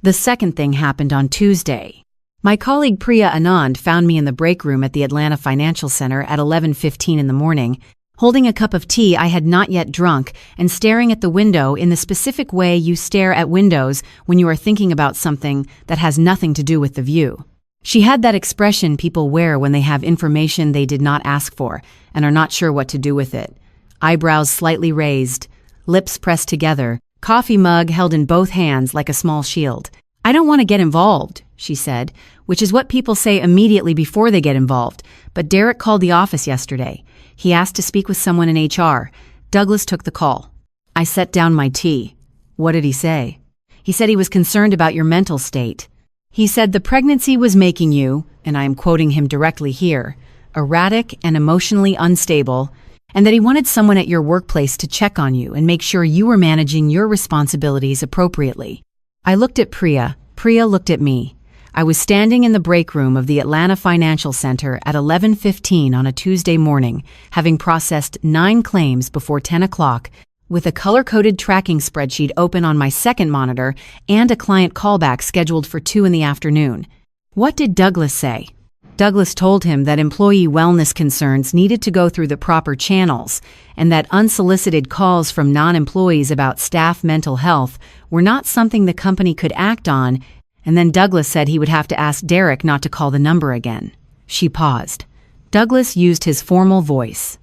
The second thing happened on Tuesday. My colleague Priya Anand found me in the break room at the Atlanta Financial Center at 11:15 in the morning, holding a cup of tea I had not yet drunk and staring at the window in the specific way you stare at windows when you are thinking about something that has nothing to do with the view. She had that expression people wear when they have information they did not ask for and are not sure what to do with it. Eyebrows slightly raised, lips pressed together, coffee mug held in both hands like a small shield. "I don't want to get involved," she said, which is what people say immediately before they get involved. But Derek called the office yesterday. He asked to speak with someone in HR. Douglas took the call. I set down my tea. "What did he say?" "He said he was concerned about your mental state. He said the pregnancy was making you," and I am quoting him directly here, "erratic and emotionally unstable, and that he wanted someone at your workplace to check on you and make sure you were managing your responsibilities appropriately." I looked at Priya. Priya looked at me. I was standing in the break room of the Atlanta Financial Center at 11:15 on a Tuesday morning, having processed 9 claims before 10 o'clock, with a color-coded tracking spreadsheet open on my second monitor and a client callback scheduled for 2 in the afternoon. What did Douglas say? Douglas told him that employee wellness concerns needed to go through the proper channels and that unsolicited calls from non-employees about staff mental health were not something the company could act on, and then Douglas said he would have to ask Derek not to call the number again. She paused. Douglas used his formal voice,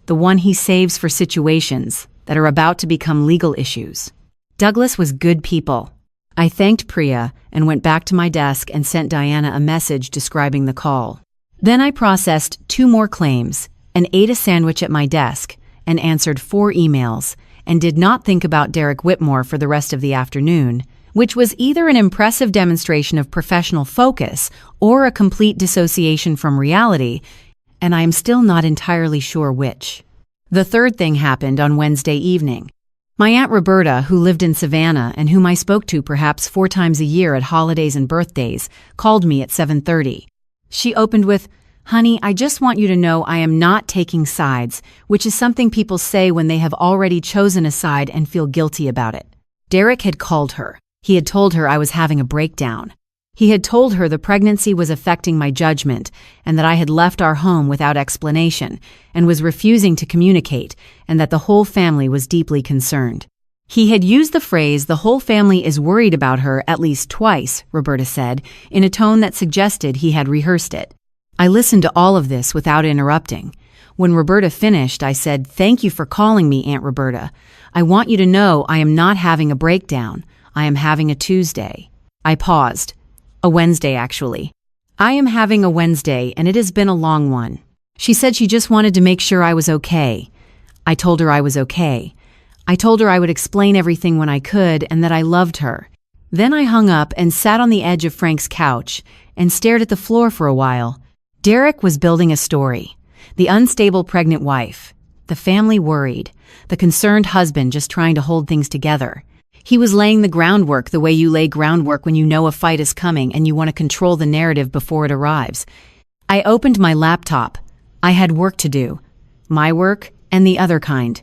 the one he saves for situations that are about to become legal issues. Douglas was good people. I thanked Priya and went back to my desk and sent Diana a message describing the call. Then I processed 2 more claims and ate a sandwich at my desk and answered 4 emails and did not think about Derek Whitmore for the rest of the afternoon, which was either an impressive demonstration of professional focus or a complete dissociation from reality, and I am still not entirely sure which. The third thing happened on Wednesday evening. My Aunt Roberta, who lived in Savannah and whom I spoke to perhaps 4 times a year at holidays and birthdays, called me at 7:30. She opened with, "Honey, I just want you to know I am not taking sides," which is something people say when they have already chosen a side and feel guilty about it. Derek had called her. He had told her I was having a breakdown. He had told her the pregnancy was affecting my judgment and that I had left our home without explanation and was refusing to communicate, and that the whole family was deeply concerned. He had used the phrase, "the whole family is worried about her," at least twice, Roberta said, in a tone that suggested he had rehearsed it. I listened to all of this without interrupting. When Roberta finished, I said, "Thank you for calling me, Aunt Roberta. I want you to know I am not having a breakdown. I am having a Tuesday." I paused. A Wednesday, actually. "I am having a Wednesday, and it has been a long one." She said she just wanted to make sure I was okay. I told her I was okay. I told her I would explain everything when I could and that I loved her. Then I hung up and sat on the edge of Frank's couch and stared at the floor for a while. Derek was building a story. The unstable pregnant wife. The family worried. The concerned husband just trying to hold things together. He was laying the groundwork the way you lay groundwork when you know a fight is coming and you want to control the narrative before it arrives. I opened my laptop. I had work to do. My work and the other kind.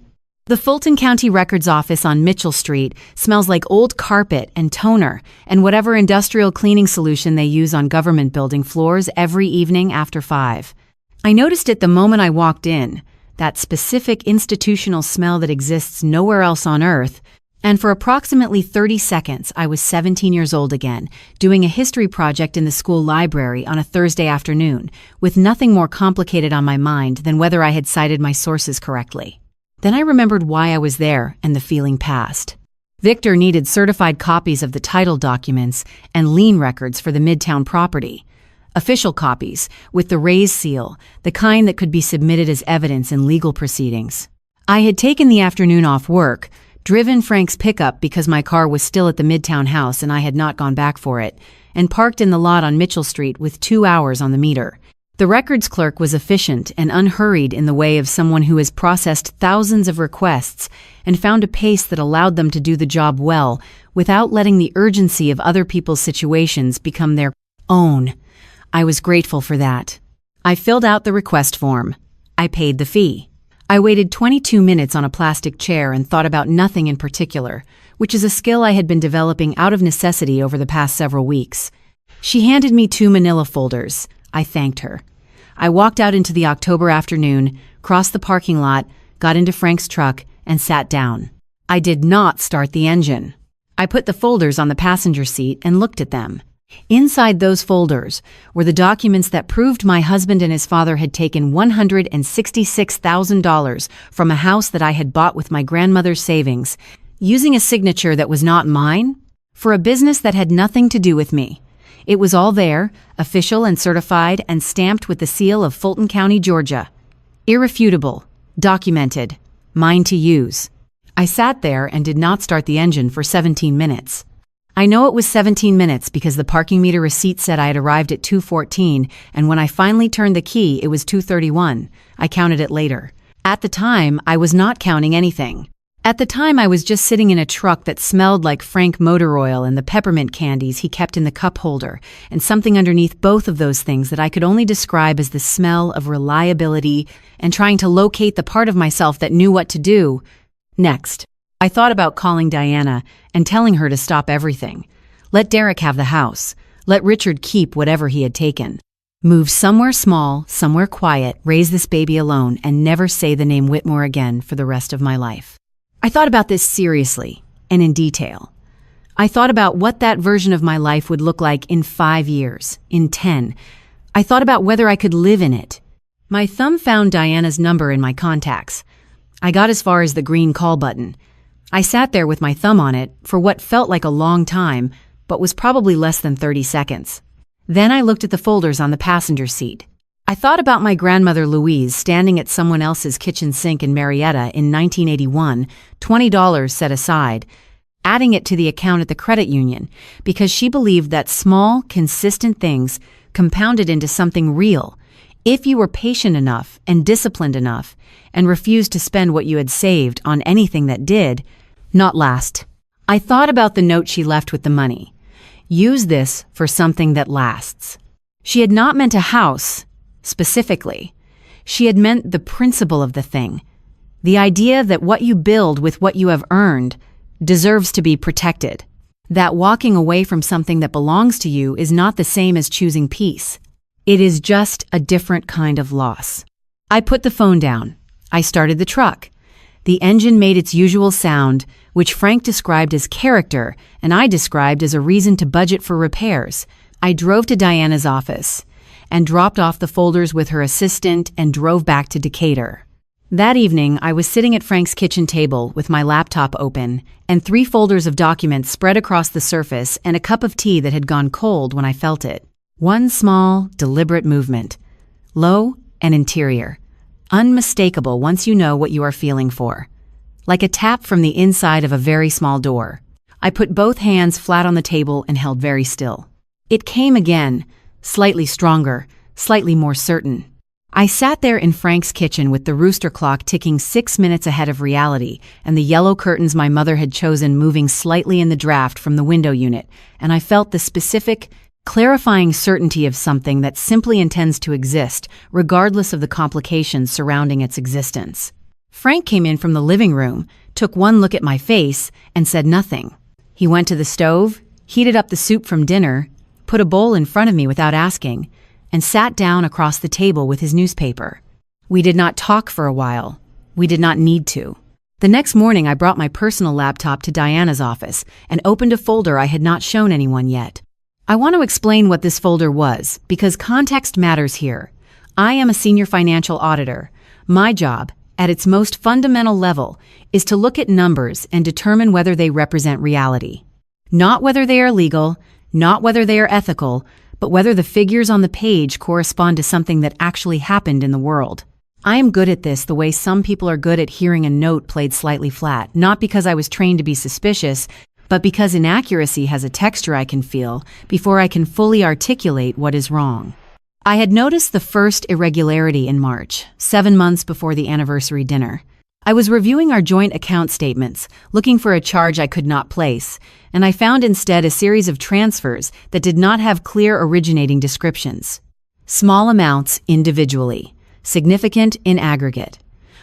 The Fulton County Records Office on Mitchell Street smells like old carpet and toner and whatever industrial cleaning solution they use on government building floors every evening after 5. I noticed it the moment I walked in, that specific institutional smell that exists nowhere else on earth. And for approximately 30 seconds, I was 17 years old again, doing a history project in the school library on a Thursday afternoon, with nothing more complicated on my mind than whether I had cited my sources correctly. Then I remembered why I was there, and the feeling passed. Victor needed certified copies of the title documents and lien records for the Midtown property. Official copies, with the raised seal, the kind that could be submitted as evidence in legal proceedings. I had taken the afternoon off work, driven Frank's pickup because my car was still at the Midtown house and I had not gone back for it, and parked in the lot on Mitchell Street with 2 hours on the meter. The records clerk was efficient and unhurried in the way of someone who has processed thousands of requests and found a pace that allowed them to do the job well without letting the urgency of other people's situations become their own. I was grateful for that. I filled out the request form. I paid the fee. I waited 22 minutes on a plastic chair and thought about nothing in particular, which is a skill I had been developing out of necessity over the past several weeks. She handed me 2 manila folders. I thanked her. I walked out into the October afternoon, crossed the parking lot, got into Frank's truck, and sat down. I did not start the engine. I put the folders on the passenger seat and looked at them. Inside those folders were the documents that proved my husband and his father had taken $166,000 from a house that I had bought with my grandmother's savings, using a signature that was not mine, for a business that had nothing to do with me. It was all there, official and certified and stamped with the seal of Fulton County, Georgia. Irrefutable, documented, mine to use. I sat there and did not start the engine for 17 minutes. I know it was 17 minutes because the parking meter receipt said I had arrived at 2:14, and when I finally turned the key, it was 2:31. I counted it later. At the time, I was not counting anything. At the time, I was just sitting in a truck that smelled like Frank motor oil and the peppermint candies he kept in the cup holder, and something underneath both of those things that I could only describe as the smell of reliability and trying to locate the part of myself that knew what to do. Next, I thought about calling Diana and telling her to stop everything. Let Derek have the house. Let Richard keep whatever he had taken. Move somewhere small, somewhere quiet, raise this baby alone, and never say the name Whitmore again for the rest of my life. I thought about this seriously and in detail. I thought about what that version of my life would look like in 5 years, in 10. I thought about whether I could live in it. My thumb found Diana's number in my contacts. I got as far as the green call button. I sat there with my thumb on it for what felt like a long time, but was probably less than 30 seconds. Then I looked at the folders on the passenger seat. I thought about my grandmother Louise standing at someone else's kitchen sink in Marietta in 1981, $20 set aside, adding it to the account at the credit union because she believed that small, consistent things compounded into something real if you were patient enough and disciplined enough and refused to spend what you had saved on anything that did not last. I thought about the note she left with the money. Use this for something that lasts. She had not meant a house, specifically. She had meant the principle of the thing, the idea that what you build with what you have earned deserves to be protected, that walking away from something that belongs to you is not the same as choosing peace. It is just a different kind of loss. I put the phone down. I started the truck. The engine made its usual sound, which Frank described as character, and I described as a reason to budget for repairs. I drove to Diana's office and dropped off the folders with her assistant and drove back to Decatur. That evening, I was sitting at Frank's kitchen table with my laptop open and 3 folders of documents spread across the surface and a cup of tea that had gone cold when I felt it. One small, deliberate movement. Low and interior. Unmistakable once you know what you are feeling for. Like a tap from the inside of a very small door. I put both hands flat on the table and held very still. It came again, slightly stronger, slightly more certain. I sat there in Frank's kitchen with the rooster clock ticking 6 minutes ahead of reality and the yellow curtains my mother had chosen moving slightly in the draft from the window unit, and I felt the specific, clarifying certainty of something that simply intends to exist, regardless of the complications surrounding its existence. Frank came in from the living room, took one look at my face, and said nothing. He went to the stove, heated up the soup from dinner, put a bowl in front of me without asking, and sat down across the table with his newspaper. We did not talk for a while. We did not need to. The next morning, I brought my personal laptop to Diana's office and opened a folder I had not shown anyone yet. I want to explain what this folder was, because context matters here. I am a senior financial auditor. My job, at its most fundamental level, is to look at numbers and determine whether they represent reality. Not whether they are legal, not whether they are ethical, but whether the figures on the page correspond to something that actually happened in the world. I am good at this the way some people are good at hearing a note played slightly flat, not because I was trained to be suspicious, but because inaccuracy has a texture I can feel before I can fully articulate what is wrong. I had noticed the first irregularity in March, 7 months before the anniversary dinner. I was reviewing our joint account statements, looking for a charge I could not place, and I found instead a series of transfers that did not have clear originating descriptions. Small amounts individually, significant in aggregate.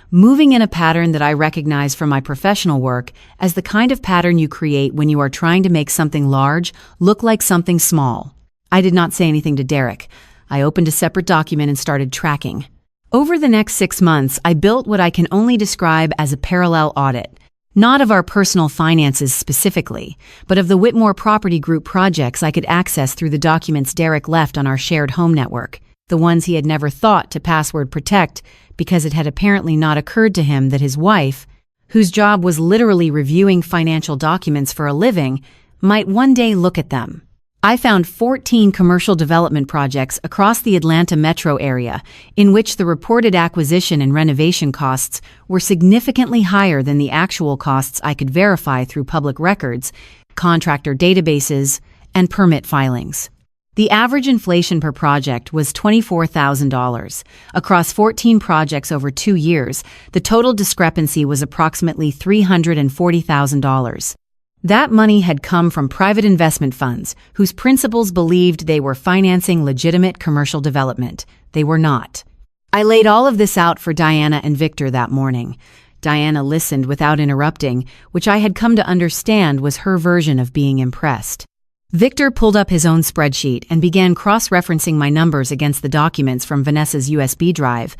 Moving in a pattern that I recognize from my professional work as the kind of pattern you create when you are trying to make something large look like something small. I did not say anything to Derek. I opened a separate document and started tracking. Over the next 6 months, I built what I can only describe as a parallel audit, not of our personal finances specifically, but of the Whitmore Property Group projects I could access through the documents Derek left on our shared home network, the ones he had never thought to password protect because it had apparently not occurred to him that his wife, whose job was literally reviewing financial documents for a living, might one day look at them. I found 14 commercial development projects across the Atlanta metro area in which the reported acquisition and renovation costs were significantly higher than the actual costs I could verify through public records, contractor databases, and permit filings. The average inflation per project was $24,000. Across 14 projects over 2 years, the total discrepancy was approximately $340,000. That money had come from private investment funds whose principals believed they were financing legitimate commercial development. They were not. I laid all of this out for Diana and Victor that morning. Diana listened without interrupting, which I had come to understand was her version of being impressed. Victor pulled up his own spreadsheet and began cross-referencing my numbers against the documents from Vanessa's USB drive,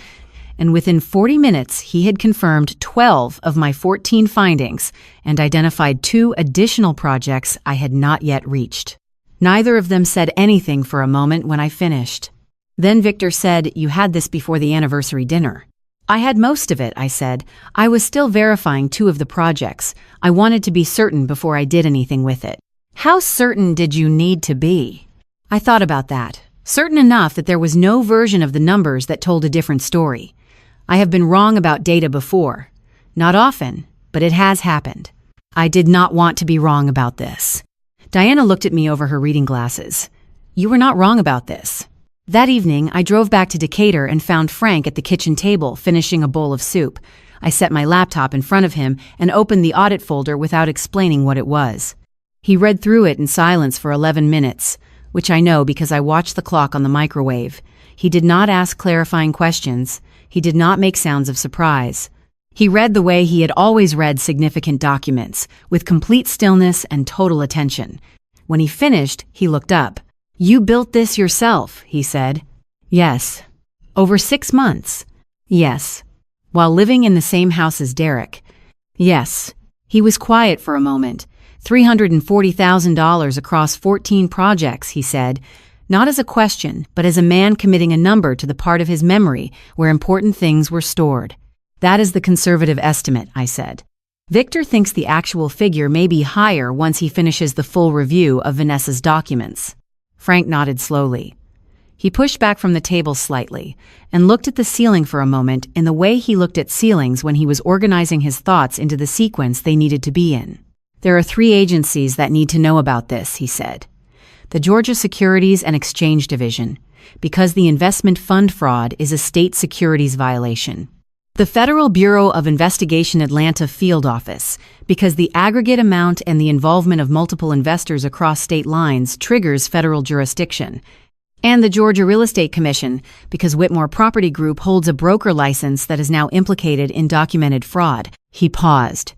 and within 40 minutes he had confirmed 12 of my 14 findings and identified 2 additional projects I had not yet reached. Neither of them said anything for a moment when I finished. Then Victor said, "You had this before the anniversary dinner." "I had most of it," I said. "I was still verifying 2 of the projects. I wanted to be certain before I did anything with it." "How certain did you need to be?" I thought about that. Certain enough that there was no version of the numbers that told a different story. I have been wrong about data before. Not often, but it has happened. I did not want to be wrong about this. Diana looked at me over her reading glasses. "You were not wrong about this." That evening, I drove back to Decatur and found Frank at the kitchen table finishing a bowl of soup. I set my laptop in front of him and opened the audit folder without explaining what it was. He read through it in silence for 11 minutes, which I know because I watched the clock on the microwave. He did not ask clarifying questions. He did not make sounds of surprise. He read the way he had always read significant documents, with complete stillness and total attention. When he finished, he looked up. "You built this yourself," he said. "Yes." "Over 6 months?" "Yes." "While living in the same house as Derek?" "Yes." He was quiet for a moment. $340,000 across 14 projects, he said, not as a question, but as a man committing a number to the part of his memory where important things were stored. "That is the conservative estimate," I said. "Victor thinks the actual figure may be higher once he finishes the full review of Vanessa's documents." Frank nodded slowly. He pushed back from the table slightly and looked at the ceiling for a moment in the way he looked at ceilings when he was organizing his thoughts into the sequence they needed to be in. "There are 3 agencies that need to know about this," he said. "The Georgia Securities and Exchange Division, because the investment fund fraud is a state securities violation. The Federal Bureau of Investigation Atlanta Field Office, because the aggregate amount and the involvement of multiple investors across state lines triggers federal jurisdiction. And the Georgia Real Estate Commission, because Whitmore Property Group holds a broker license that is now implicated in documented fraud." He paused.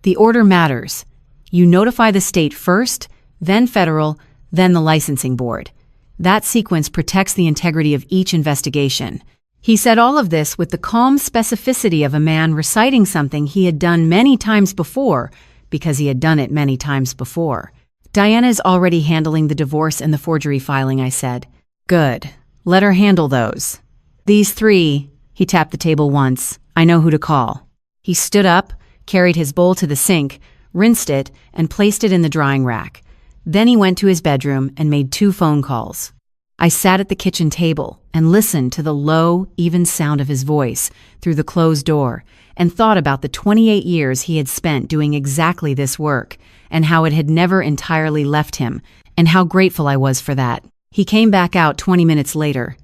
"The order matters. You notify the state first, then federal, then the licensing board. That sequence protects the integrity of each investigation." He said all of this with the calm specificity of a man reciting something he had done many times before because he had done it many times before. "Diana is already handling the divorce and the forgery filing," I said. "Good. Let her handle those. These 3, he tapped the table once. "I know who to call." He stood up, carried his bowl to the sink, rinsed it, and placed it in the drying rack. Then he went to his bedroom and made 2 phone calls. I sat at the kitchen table and listened to the low, even sound of his voice through the closed door and thought about the 28 years he had spent doing exactly this work and how it had never entirely left him and how grateful I was for that. He came back out 20 minutes later.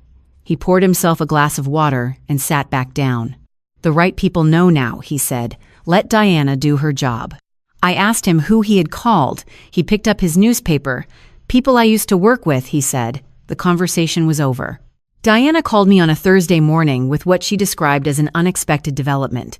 He poured himself a glass of water and sat back down. "The right people know now," he said. "Let Diana do her job." I asked him who he had called. He picked up his newspaper. "People I used to work with," he said. The conversation was over. Diana called me on a Thursday morning with what she described as an unexpected development.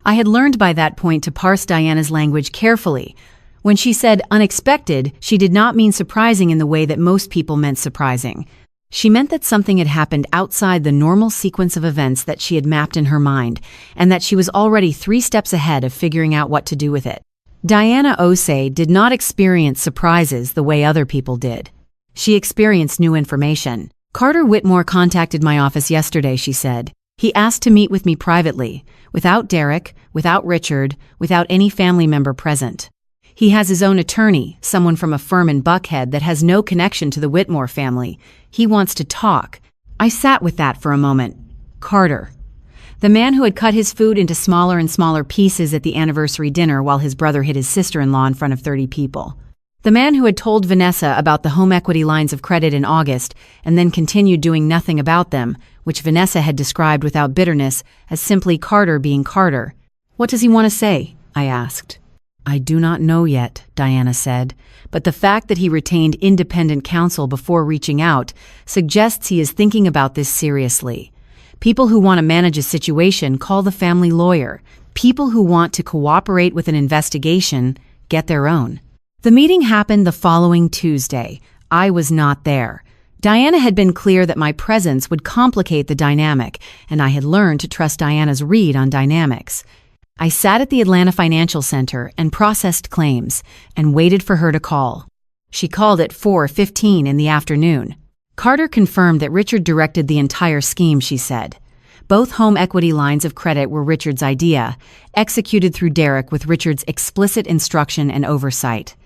I had learned by that point to parse Diana's language carefully. When she said unexpected, she did not mean surprising in the way that most people meant surprising. She meant that something had happened outside the normal sequence of events that she had mapped in her mind, and that she was already 3 steps ahead of figuring out what to do with it. Diana Osei did not experience surprises the way other people did. She experienced new information. "Carter Whitmore contacted my office yesterday," she said. "He asked to meet with me privately, without Derek, without Richard, without any family member present. He has his own attorney, someone from a firm in Buckhead that has no connection to the Whitmore family. He wants to talk." I sat with that for a moment. Carter. The man who had cut his food into smaller and smaller pieces at the anniversary dinner while his brother hit his sister-in-law in front of 30 people. The man who had told Vanessa about the home equity lines of credit in August and then continued doing nothing about them, which Vanessa had described without bitterness as simply Carter being Carter. "What does he want to say?" I asked. "I do not know yet," Diana said, "but the fact that he retained independent counsel before reaching out suggests he is thinking about this seriously. People who want to manage a situation call the family lawyer. People who want to cooperate with an investigation get their own. The meeting happened the following Tuesday. I was not there. Diana had been clear that my presence would complicate the dynamic, and I had learned to trust Diana's read on dynamics. I sat at the Atlanta Financial Center and processed claims and waited for her to call. She called at 4:15 in the afternoon. Carter confirmed that Richard directed the entire scheme, she said. Both home equity lines of credit were Richard's idea, executed through Derek with Richard's explicit instruction and oversight.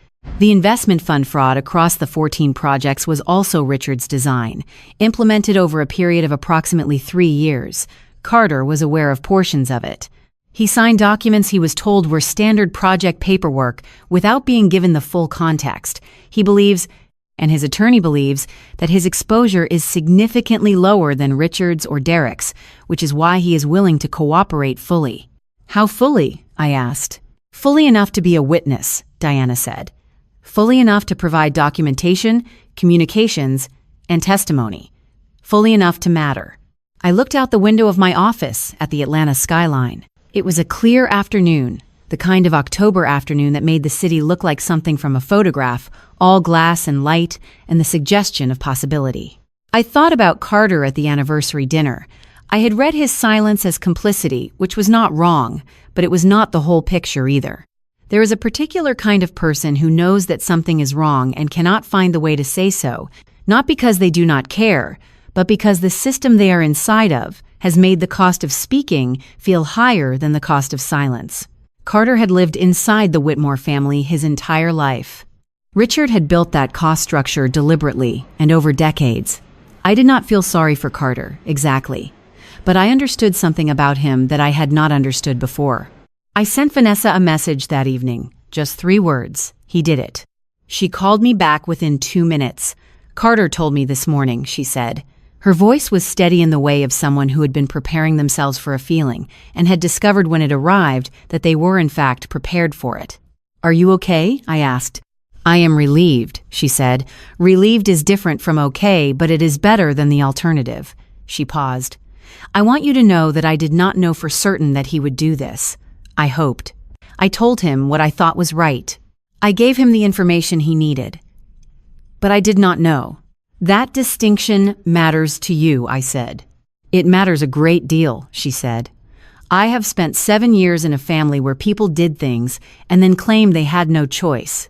The investment fund fraud across the 14 projects was also Richard's design, implemented over a period of approximately 3 years. Carter was aware of portions of it. He signed documents he was told were standard project paperwork without being given the full context. He believes, and his attorney believes, that his exposure is significantly lower than Richard's or Derek's, which is why he is willing to cooperate fully. How fully? I asked. Fully enough to be a witness, Diana said. Fully enough to provide documentation, communications, and testimony. Fully enough to matter. I looked out the window of my office at the Atlanta skyline. It was a clear afternoon, the kind of October afternoon that made the city look like something from a photograph, all glass and light, and the suggestion of possibility. I thought about Carter at the anniversary dinner. I had read his silence as complicity, which was not wrong, but it was not the whole picture either. There is a particular kind of person who knows that something is wrong and cannot find the way to say so, not because they do not care, but because the system they are inside of has made the cost of speaking feel higher than the cost of silence. Carter had lived inside the Whitmore family his entire life. Richard had built that cost structure deliberately and over decades. I did not feel sorry for Carter, exactly, but I understood something about him that I had not understood before. I sent Vanessa a message that evening, just 3 words. He did it. She called me back within 2 minutes. Carter told me this morning, she said. Her voice was steady in the way of someone who had been preparing themselves for a feeling and had discovered when it arrived that they were in fact prepared for it. Are you okay? I asked. I am relieved, she said. Relieved is different from okay, but it is better than the alternative. She paused. I want you to know that I did not know for certain that he would do this. I hoped. I told him what I thought was right. I gave him the information he needed. But I did not know. That distinction matters to you, I said. It matters a great deal, she said. I have spent 7 years in a family where people did things and then claimed they had no choice.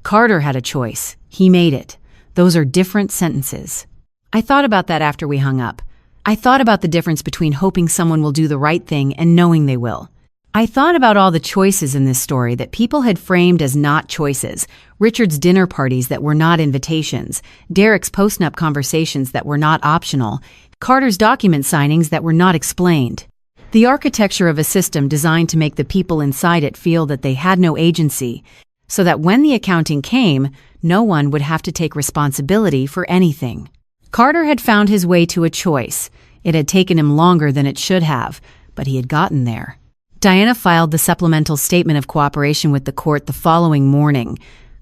Carter had a choice. He made it. Those are different sentences. I thought about that after we hung up. I thought about the difference between hoping someone will do the right thing and knowing they will. I thought about all the choices in this story that people had framed as not choices, Richard's dinner parties that were not invitations, Derek's post-nup conversations that were not optional, Carter's document signings that were not explained. The architecture of a system designed to make the people inside it feel that they had no agency, so that when the accounting came, no one would have to take responsibility for anything. Carter had found his way to a choice. It had taken him longer than it should have, but he had gotten there. Diana filed the supplemental statement of cooperation with the court the following morning.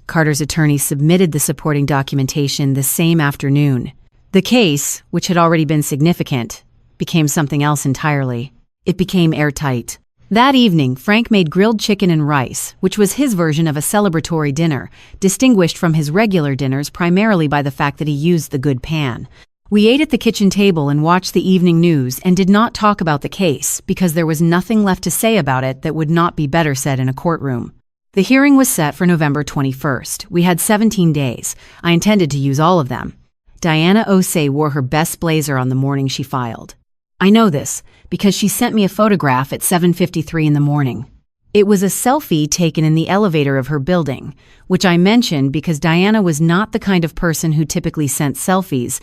Carter's attorney submitted the supporting documentation the same afternoon. The case, which had already been significant, became something else entirely. It became airtight. That evening, Frank made grilled chicken and rice, which was his version of a celebratory dinner, distinguished from his regular dinners primarily by the fact that he used the good pan. We ate at the kitchen table and watched the evening news and did not talk about the case because there was nothing left to say about it that would not be better said in a courtroom. The hearing was set for November 21st. We had 17 days. I intended to use all of them. Diana Osei wore her best blazer on the morning she filed. I know this because she sent me a photograph at 7:53 in the morning. It was a selfie taken in the elevator of her building, which I mentioned because Diana was not the kind of person who typically sent selfies,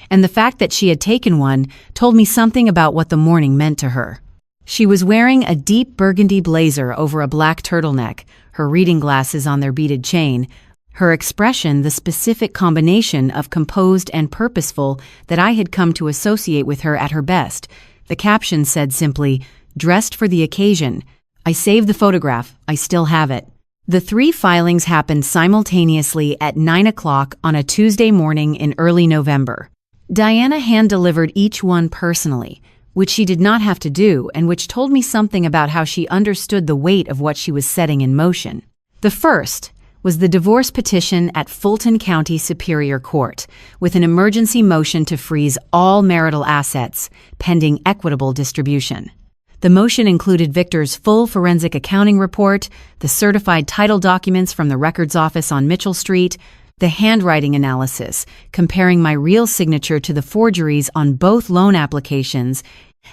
and the fact that she had taken one told me something about what the morning meant to her. She was wearing a deep burgundy blazer over a black turtleneck, her reading glasses on their beaded chain, her expression the specific combination of composed and purposeful that I had come to associate with her at her best. The caption said simply, "Dressed for the occasion." I saved the photograph. I still have it. The 3 filings happened simultaneously at 9 o'clock on a Tuesday morning in early November. Diana hand-delivered each one personally, which she did not have to do and which told me something about how she understood the weight of what she was setting in motion. The first, was the divorce petition at Fulton County Superior Court, with an emergency motion to freeze all marital assets, pending equitable distribution. The motion included Victor's full forensic accounting report, the certified title documents from the records office on Mitchell Street, the handwriting analysis, comparing my real signature to the forgeries on both loan applications,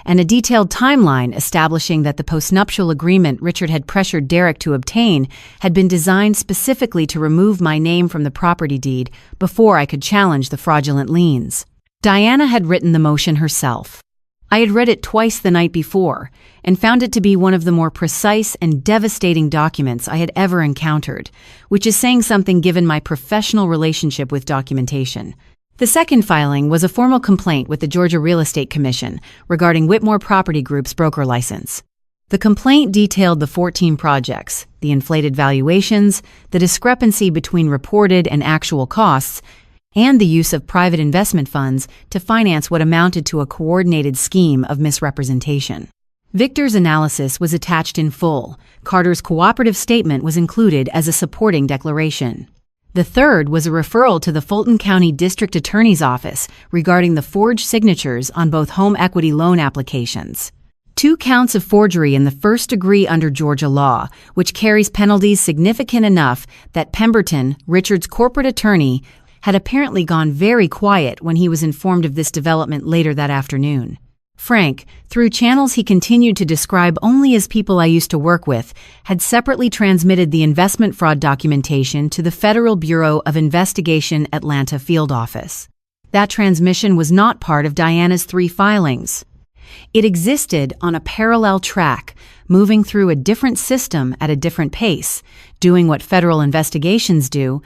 and a detailed timeline establishing that the postnuptial agreement Richard had pressured Derek to obtain had been designed specifically to remove my name from the property deed before I could challenge the fraudulent liens. Diana had written the motion herself. I had read it twice the night before and found it to be one of the more precise and devastating documents I had ever encountered, which is saying something given my professional relationship with documentation. The second filing was a formal complaint with the Georgia Real Estate Commission regarding Whitmore Property Group's broker license. The complaint detailed the 14 projects, the inflated valuations, the discrepancy between reported and actual costs, and the use of private investment funds to finance what amounted to a coordinated scheme of misrepresentation. Victor's analysis was attached in full. Carter's cooperative statement was included as a supporting declaration. The third was a referral to the Fulton County District Attorney's Office regarding the forged signatures on both home equity loan applications. 2 counts of forgery in the first degree under Georgia law, which carries penalties significant enough that Pemberton, Richard's corporate attorney, had apparently gone very quiet when he was informed of this development later that afternoon. Frank, through channels he continued to describe only as people I used to work with, had separately transmitted the investment fraud documentation to the Federal Bureau of Investigation Atlanta field office. That transmission was not part of Diana's 3 filings. It existed on a parallel track, moving through a different system at a different pace, doing what federal investigations do,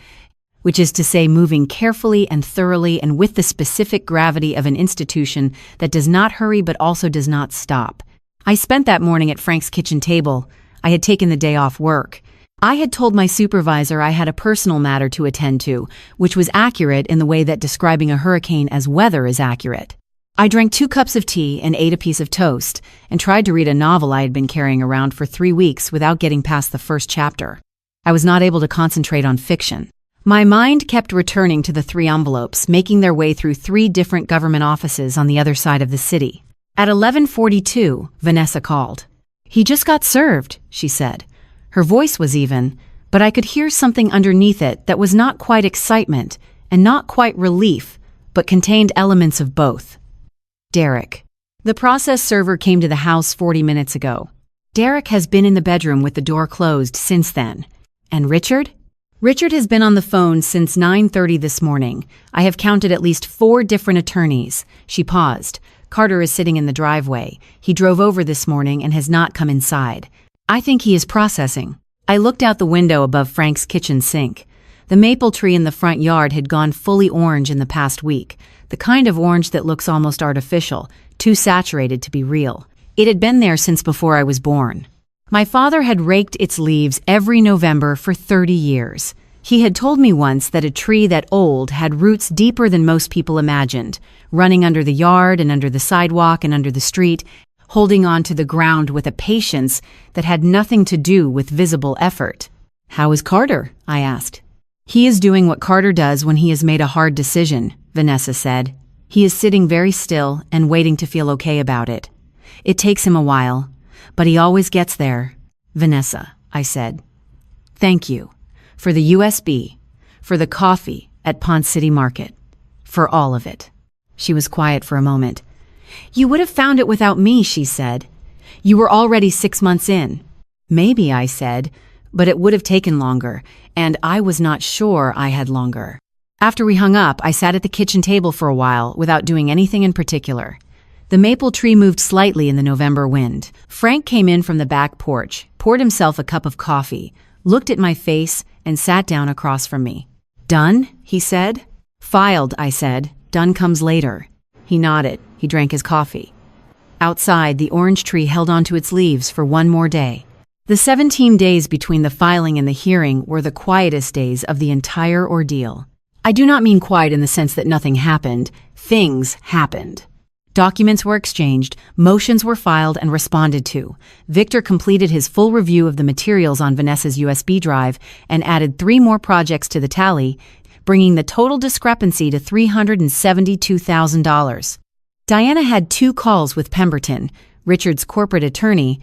which is to say moving carefully and thoroughly and with the specific gravity of an institution that does not hurry but also does not stop. I spent that morning at Frank's kitchen table. I had taken the day off work. I had told my supervisor I had a personal matter to attend to, which was accurate in the way that describing a hurricane as weather is accurate. I drank 2 cups of tea and ate a piece of toast and tried to read a novel I had been carrying around for 3 weeks without getting past the first chapter. I was not able to concentrate on fiction. My mind kept returning to the 3 envelopes, making their way through 3 different government offices on the other side of the city. At 11:42, Vanessa called. "He just got served," she said. Her voice was even, but I could hear something underneath it that was not quite excitement and not quite relief, but contained elements of both. Derek. The process server came to the house 40 minutes ago. Derek has been in the bedroom with the door closed since then. And Richard? Richard has been on the phone since 9:30 this morning. I have counted at least 4 different attorneys. She paused. Carter is sitting in the driveway. He drove over this morning and has not come inside. I think he is processing. I looked out the window above Frank's kitchen sink. The maple tree in the front yard had gone fully orange in the past week, the kind of orange that looks almost artificial, too saturated to be real. It had been there since before I was born. My father had raked its leaves every November for 30 years. He had told me once that a tree that old had roots deeper than most people imagined, running under the yard and under the sidewalk and under the street, holding on to the ground with a patience that had nothing to do with visible effort. "How is Carter?" I asked. "He is doing what Carter does when he has made a hard decision," Vanessa said. "He is sitting very still and waiting to feel okay about it. It takes him a while, but he always gets there." "Vanessa," I said, "thank you for the USB, for the coffee at Ponce City Market, for all of it." She was quiet for a moment. "You would have found it without me," she said. "You were already 6 months in." "Maybe," I said, "but it would have taken longer, and I was not sure I had longer." After we hung up, I sat at the kitchen table for a while without doing anything in particular. The maple tree moved slightly in the November wind. Frank came in from the back porch, poured himself a cup of coffee, looked at my face, and sat down across from me. "Done?" he said. "Filed," I said. "Done comes later." He nodded. He drank his coffee. Outside, the orange tree held onto its leaves for 1 more day. The 17 days between the filing and the hearing were the quietest days of the entire ordeal. I do not mean quiet in the sense that nothing happened. Things happened. Documents were exchanged, motions were filed and responded to. Victor completed his full review of the materials on Vanessa's USB drive and added 3 more projects to the tally, bringing the total discrepancy to $372,000. Diana had 2 calls with Pemberton, Richard's corporate attorney,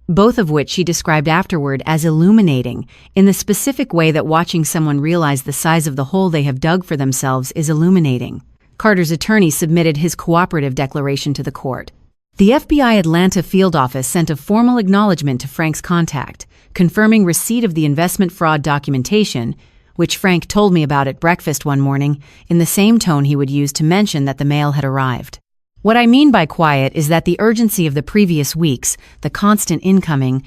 both of which she described afterward as illuminating, in the specific way that watching someone realize the size of the hole they have dug for themselves is illuminating. Carter's attorney submitted his cooperative declaration to the court. The FBI Atlanta field office sent a formal acknowledgement to Frank's contact, confirming receipt of the investment fraud documentation, which Frank told me about at breakfast one morning, in the same tone he would use to mention that the mail had arrived. What I mean by quiet is that the urgency of the previous weeks, the constant incoming,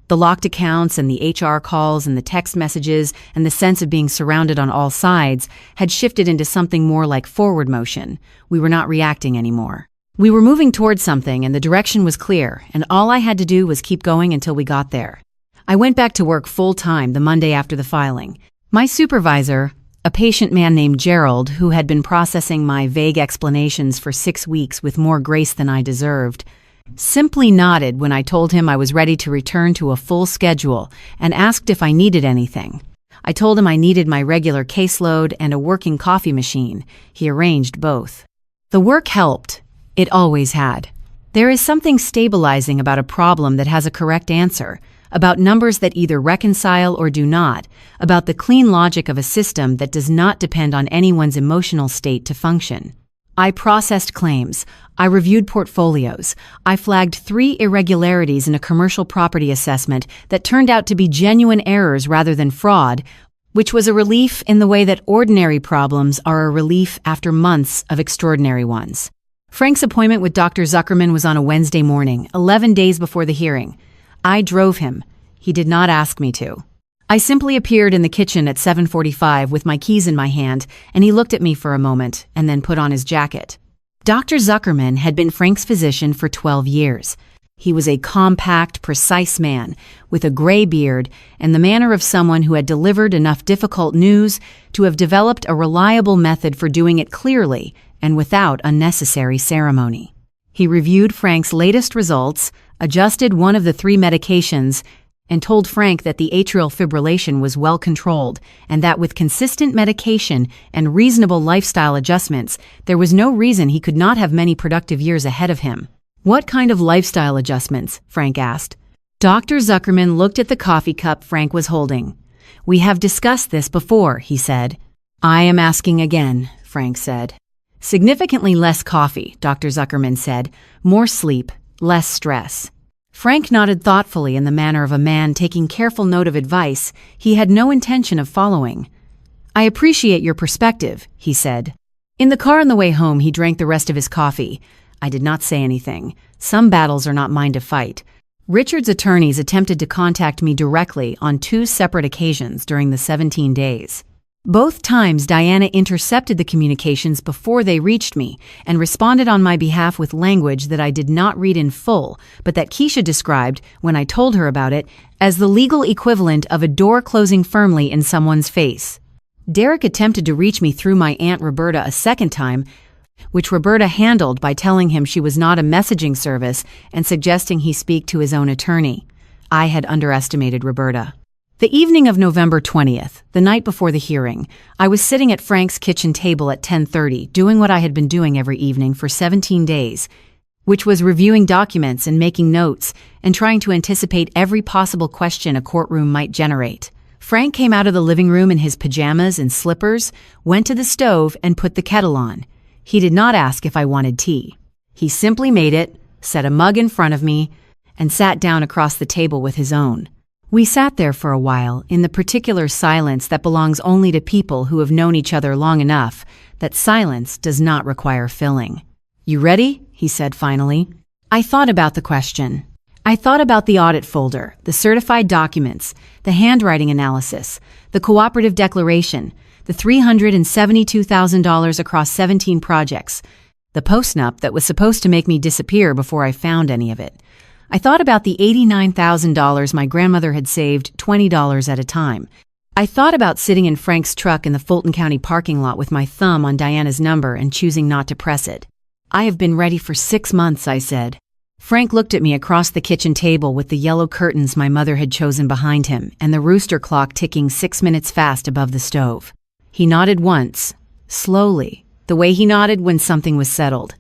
the locked accounts and the HR calls and the text messages and the sense of being surrounded on all sides had shifted into something more like forward motion. We were not reacting anymore. We were moving towards something and the direction was clear, and all I had to do was keep going until we got there. I went back to work full-time the Monday after the filing. My supervisor, a patient man named Gerald, who had been processing my vague explanations for 6 weeks with more grace than I deserved, simply nodded when I told him I was ready to return to a full schedule and asked if I needed anything. I told him I needed my regular caseload and a working coffee machine. He arranged both. The work helped. It always had. There is something stabilizing about a problem that has a correct answer, about numbers that either reconcile or do not, about the clean logic of a system that does not depend on anyone's emotional state to function. I processed claims. I reviewed portfolios. I flagged 3 irregularities in a commercial property assessment that turned out to be genuine errors rather than fraud, which was a relief in the way that ordinary problems are a relief after months of extraordinary ones. Frank's appointment with Dr. Zuckerman was on a Wednesday morning, 11 days before the hearing. I drove him. He did not ask me to. I simply appeared in the kitchen at 7:45 with my keys in my hand, and he looked at me for a moment and then put on his jacket. Dr. Zuckerman had been Frank's physician for 12 years. He was a compact, precise man with a gray beard and the manner of someone who had delivered enough difficult news to have developed a reliable method for doing it clearly and without unnecessary ceremony. He reviewed Frank's latest results, adjusted one of the 3 medications, and told Frank that the atrial fibrillation was well controlled and that with consistent medication and reasonable lifestyle adjustments, there was no reason he could not have many productive years ahead of him. What kind of lifestyle adjustments? Frank asked. Dr. Zuckerman looked at the coffee cup Frank was holding. We have discussed this before, he said. I am asking again, Frank said. Significantly less coffee, Dr. Zuckerman said. More sleep, less stress. Frank nodded thoughtfully in the manner of a man taking careful note of advice he had no intention of following. I appreciate your perspective, he said. In the car on the way home, he drank the rest of his coffee. I did not say anything. Some battles are not mine to fight. Richard's attorneys attempted to contact me directly on 2 separate occasions during the 17 days. Both times, Diana intercepted the communications before they reached me and responded on my behalf with language that I did not read in full, but that Keisha described, when I told her about it, as the legal equivalent of a door closing firmly in someone's face. Derek attempted to reach me through my Aunt Roberta a second time, which Roberta handled by telling him she was not a messaging service and suggesting he speak to his own attorney. I had underestimated Roberta. The evening of November 20th, the night before the hearing, I was sitting at Frank's kitchen table at 10:30, doing what I had been doing every evening for 17 days, which was reviewing documents and making notes and trying to anticipate every possible question a courtroom might generate. Frank came out of the living room in his pajamas and slippers, went to the stove and put the kettle on. He did not ask if I wanted tea. He simply made it, set a mug in front of me, and sat down across the table with his own. We sat there for a while in the particular silence that belongs only to people who have known each other long enough that silence does not require filling. You ready? He said finally. I thought about the question. I thought about the audit folder, the certified documents, the handwriting analysis, the cooperative declaration, the $372,000 across 17 projects, the post-nup that was supposed to make me disappear before I found any of it. I thought about the $89,000 my grandmother had saved $20 at a time. I thought about sitting in Frank's truck in the Fulton County parking lot with my thumb on Diana's number and choosing not to press it. "I have been ready for 6 months," I said. Frank looked at me across the kitchen table with the yellow curtains my mother had chosen behind him and the rooster clock ticking 6 minutes fast above the stove. He nodded once, slowly, the way he nodded when something was settled.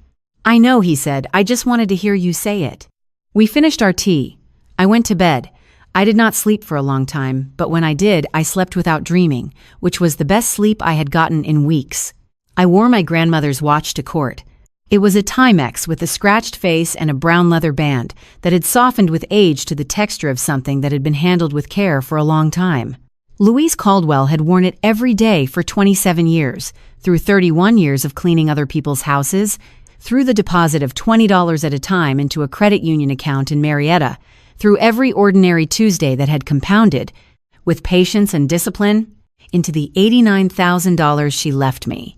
"I know," he said. "I just wanted to hear you say it." We finished our tea. I went to bed. I did not sleep for a long time, but when I did, I slept without dreaming, which was the best sleep I had gotten in weeks. I wore my grandmother's watch to court. It was a Timex with a scratched face and a brown leather band that had softened with age to the texture of something that had been handled with care for a long time. Louise Caldwell had worn it every day for 27 years, through 31 years of cleaning other people's houses, through the deposit of $20 at a time into a credit union account in Marietta, through every ordinary Tuesday that had compounded, with patience and discipline, into the $89,000 she left me.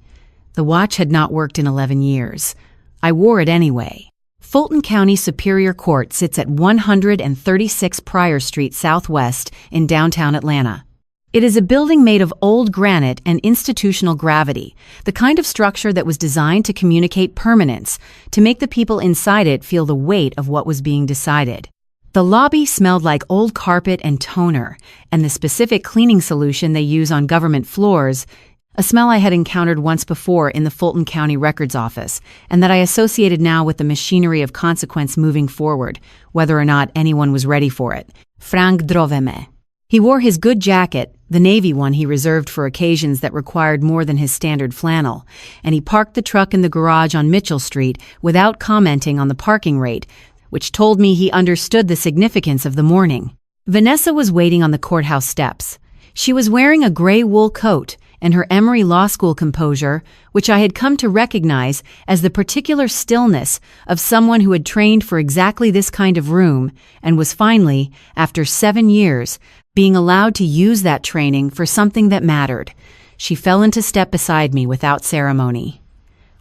The watch had not worked in 11 years. I wore it anyway. Fulton County Superior Court sits at 136 Pryor Street Southwest in downtown Atlanta. It is a building made of old granite and institutional gravity, the kind of structure that was designed to communicate permanence, to make the people inside it feel the weight of what was being decided. The lobby smelled like old carpet and toner, and the specific cleaning solution they use on government floors, a smell I had encountered once before in the Fulton County Records Office, and that I associated now with the machinery of consequence moving forward, whether or not anyone was ready for it. Frank Droveme. He wore his good jacket, the navy one he reserved for occasions that required more than his standard flannel, and he parked the truck in the garage on Mitchell Street without commenting on the parking rate, which told me he understood the significance of the morning. Vanessa was waiting on the courthouse steps. She was wearing a gray wool coat, and her Emory Law School composure, which I had come to recognize as the particular stillness of someone who had trained for exactly this kind of room and was finally, after 7 years, being allowed to use that training for something that mattered. She fell into step beside me without ceremony.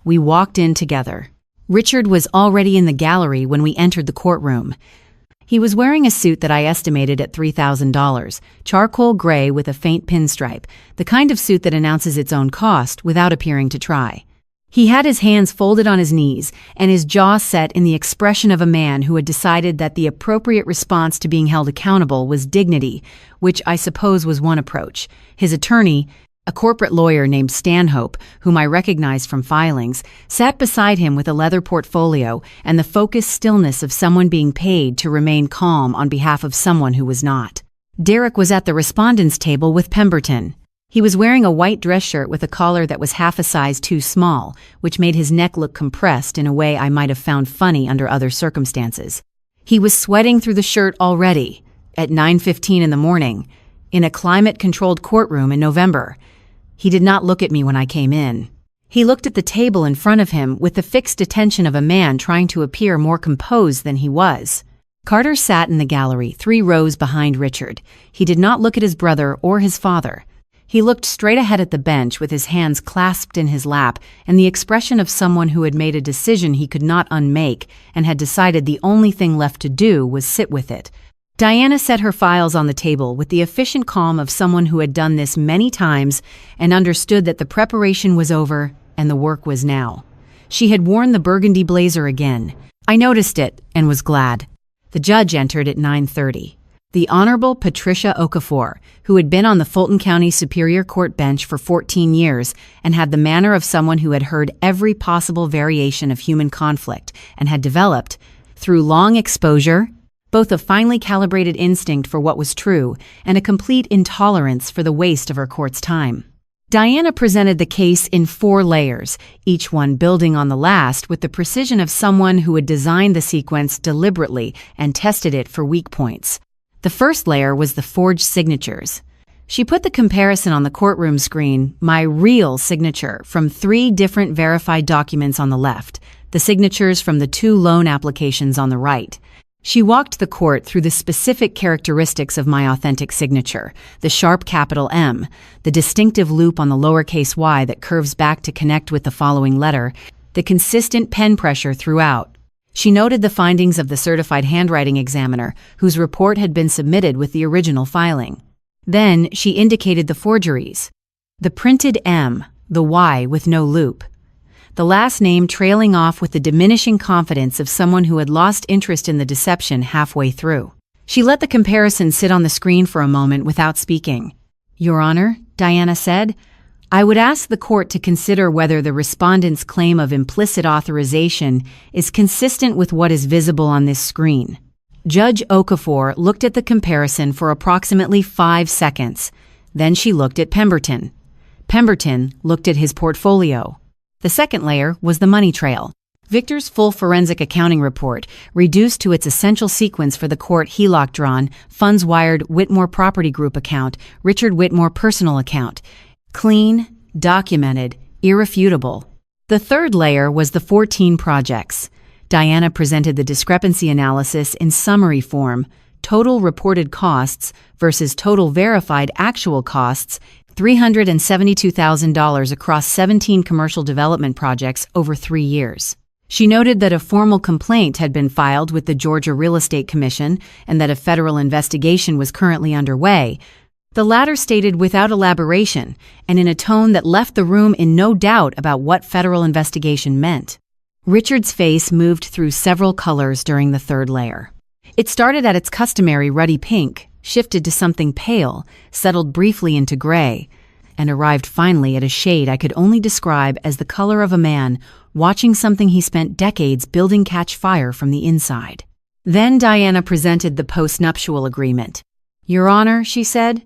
We walked in together. Richard was already in the gallery when we entered the courtroom. He was wearing a suit that I estimated at $3,000, charcoal gray with a faint pinstripe, the kind of suit that announces its own cost without appearing to try. He had his hands folded on his knees and his jaw set in the expression of a man who had decided that the appropriate response to being held accountable was dignity, which I suppose was one approach. His attorney, a corporate lawyer named Stanhope, whom I recognized from filings, sat beside him with a leather portfolio and the focused stillness of someone being paid to remain calm on behalf of someone who was not. Derek was at the respondent's table with Pemberton. He was wearing a white dress shirt with a collar that was half a size too small, which made his neck look compressed in a way I might have found funny under other circumstances. He was sweating through the shirt already, at 9:15 in the morning, in a climate-controlled courtroom in November. He did not look at me when I came in. He looked at the table in front of him with the fixed attention of a man trying to appear more composed than he was. Carter sat in the gallery 3 rows behind Richard. He did not look at his brother or his father. He looked straight ahead at the bench with his hands clasped in his lap and the expression of someone who had made a decision he could not unmake and had decided the only thing left to do was sit with it. Diana set her files on the table with the efficient calm of someone who had done this many times and understood that the preparation was over and the work was now. She had worn the burgundy blazer again. I noticed it and was glad. The judge entered at 9:30. The Honorable Patricia Okafor, who had been on the Fulton County Superior Court bench for 14 years and had the manner of someone who had heard every possible variation of human conflict and had developed, through long exposure, both a finely calibrated instinct for what was true and a complete intolerance for the waste of her court's time. Diana presented the case in 4 layers, each one building on the last with the precision of someone who had designed the sequence deliberately and tested it for weak points. The first layer was the forged signatures. She put the comparison on the courtroom screen, my real signature, from 3 different verified documents on the left, the signatures from the 2 loan applications on the right. She walked the court through the specific characteristics of my authentic signature, the sharp capital M, the distinctive loop on the lowercase y that curves back to connect with the following letter, the consistent pen pressure throughout. She noted the findings of the certified handwriting examiner, whose report had been submitted with the original filing. Then she indicated the forgeries. The printed M, the Y with no loop. the last name trailing off with the diminishing confidence of someone who had lost interest in the deception halfway through. She let the comparison sit on the screen for a moment without speaking. "Your Honor," Diana said, "I would ask the court to consider whether the respondent's claim of implicit authorization is consistent with what is visible on this screen." Judge Okafor looked at the comparison for approximately 5 seconds. Then she looked at Pemberton. Pemberton looked at his portfolio. The second layer was the money trail. Victor's full forensic accounting report, reduced to its essential sequence for the court HELOC drawn, funds wired Whitmore Property Group account, Richard Whitmore personal account. Clean, documented, irrefutable. The third layer was the 14 projects. Diana presented the discrepancy analysis in summary form: total reported costs versus total verified actual costs, $372,000 across 17 commercial development projects over 3 years. She noted that a formal complaint had been filed with the Georgia Real Estate Commission and that a federal investigation was currently underway. The latter stated without elaboration and in a tone that left the room in no doubt about what federal investigation meant. Richard's face moved through several colors during the third layer. It started at its customary ruddy pink, shifted to something pale, settled briefly into gray, and arrived finally at a shade I could only describe as the color of a man watching something he spent decades building catch fire from the inside. Then Diana presented the postnuptial agreement. "Your Honor," she said,